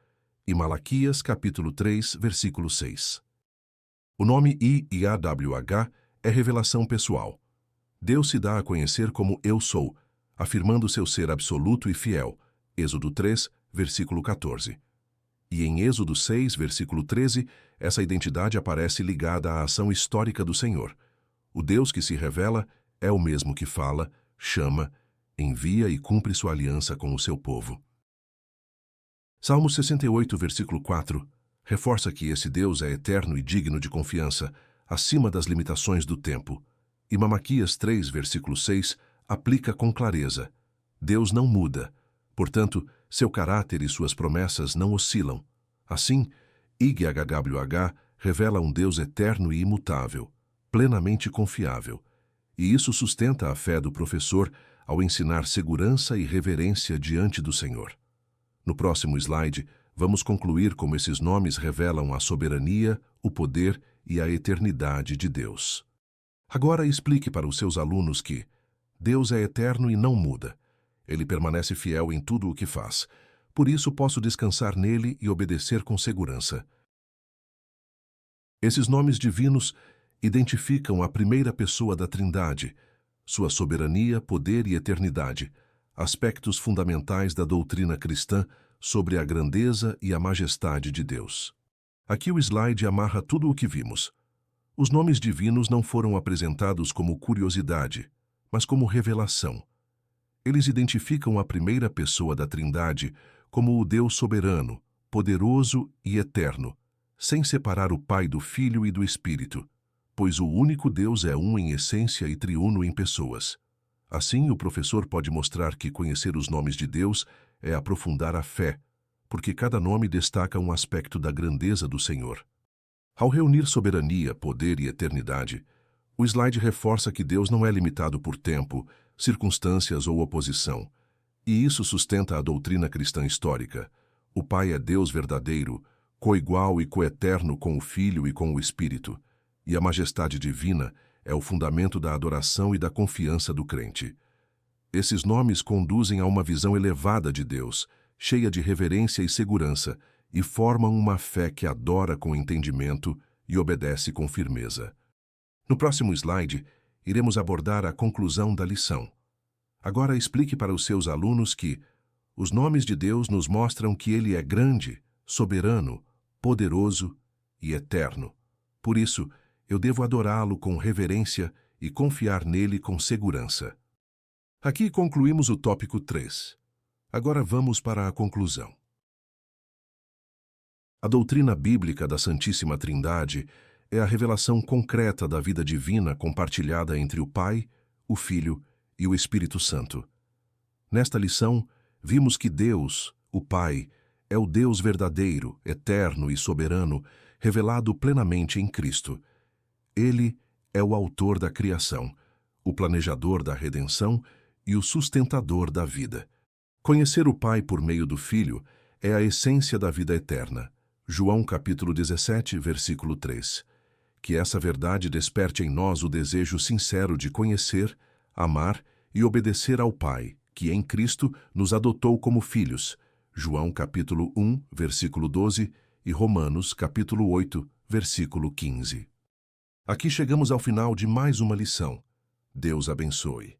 e Malaquias capítulo 3, versículo 6. O nome YHWH é revelação pessoal. Deus se dá a conhecer como Eu Sou, afirmando seu ser absoluto e fiel. Êxodo 3, versículo 14. E em Êxodo 6, versículo 13, essa identidade aparece ligada à ação histórica do Senhor. O Deus que se revela é o mesmo que fala, chama, envia e cumpre sua aliança com o seu povo. Salmo 68, versículo 4, reforça que esse Deus é eterno e digno de confiança, acima das limitações do tempo. E Malaquias 3, versículo 6, aplica com clareza. Deus não muda. Portanto, seu caráter e suas promessas não oscilam. Assim, YHWH revela um Deus eterno e imutável, plenamente confiável. E isso sustenta a fé do professor ao ensinar segurança e reverência diante do Senhor. No próximo slide, vamos concluir como esses nomes revelam a soberania, o poder e a eternidade de Deus. Agora explique para os seus alunos que Deus é eterno e não muda. Ele permanece fiel em tudo o que faz. Por isso posso descansar nele e obedecer com segurança. Esses nomes divinos identificam a primeira pessoa da Trindade, sua soberania, poder e eternidade, aspectos fundamentais da doutrina cristã sobre a grandeza e a majestade de Deus. Aqui o slide amarra tudo o que vimos. Os nomes divinos não foram apresentados como curiosidade, mas como revelação. Eles identificam a primeira pessoa da Trindade como o Deus soberano, poderoso e eterno, sem separar o Pai do Filho e do Espírito, pois o único Deus é um em essência e triuno em pessoas. Assim, o professor pode mostrar que conhecer os nomes de Deus é aprofundar a fé, porque cada nome destaca um aspecto da grandeza do Senhor. Ao reunir soberania, poder e eternidade, o slide reforça que Deus não é limitado por tempo, circunstâncias ou oposição, e isso sustenta a doutrina cristã histórica. O Pai é Deus verdadeiro, coigual e coeterno com o Filho e com o Espírito, e a majestade divina é o fundamento da adoração e da confiança do crente. Esses nomes conduzem a uma visão elevada de Deus, cheia de reverência e segurança, e formam uma fé que adora com entendimento e obedece com firmeza. No próximo slide, iremos abordar a conclusão da lição. Agora explique para os seus alunos que os nomes de Deus nos mostram que Ele é grande, soberano, poderoso e eterno. Por isso, eu devo adorá-lo com reverência e confiar nele com segurança. Aqui concluímos o tópico 3. Agora vamos para a conclusão. A doutrina bíblica da Santíssima Trindade é a revelação concreta da vida divina compartilhada entre o Pai, o Filho e o Espírito Santo. Nesta lição, vimos que Deus, o Pai, é o Deus verdadeiro, eterno e soberano, revelado plenamente em Cristo. Ele é o autor da criação, o planejador da redenção e o sustentador da vida. Conhecer o Pai por meio do Filho é a essência da vida eterna. João capítulo 17, versículo 3. Que essa verdade desperte em nós o desejo sincero de conhecer, amar e obedecer ao Pai, que em Cristo nos adotou como filhos. João capítulo 1, versículo 12 e Romanos capítulo 8, versículo 15. Aqui chegamos ao final de mais uma lição. Deus abençoe.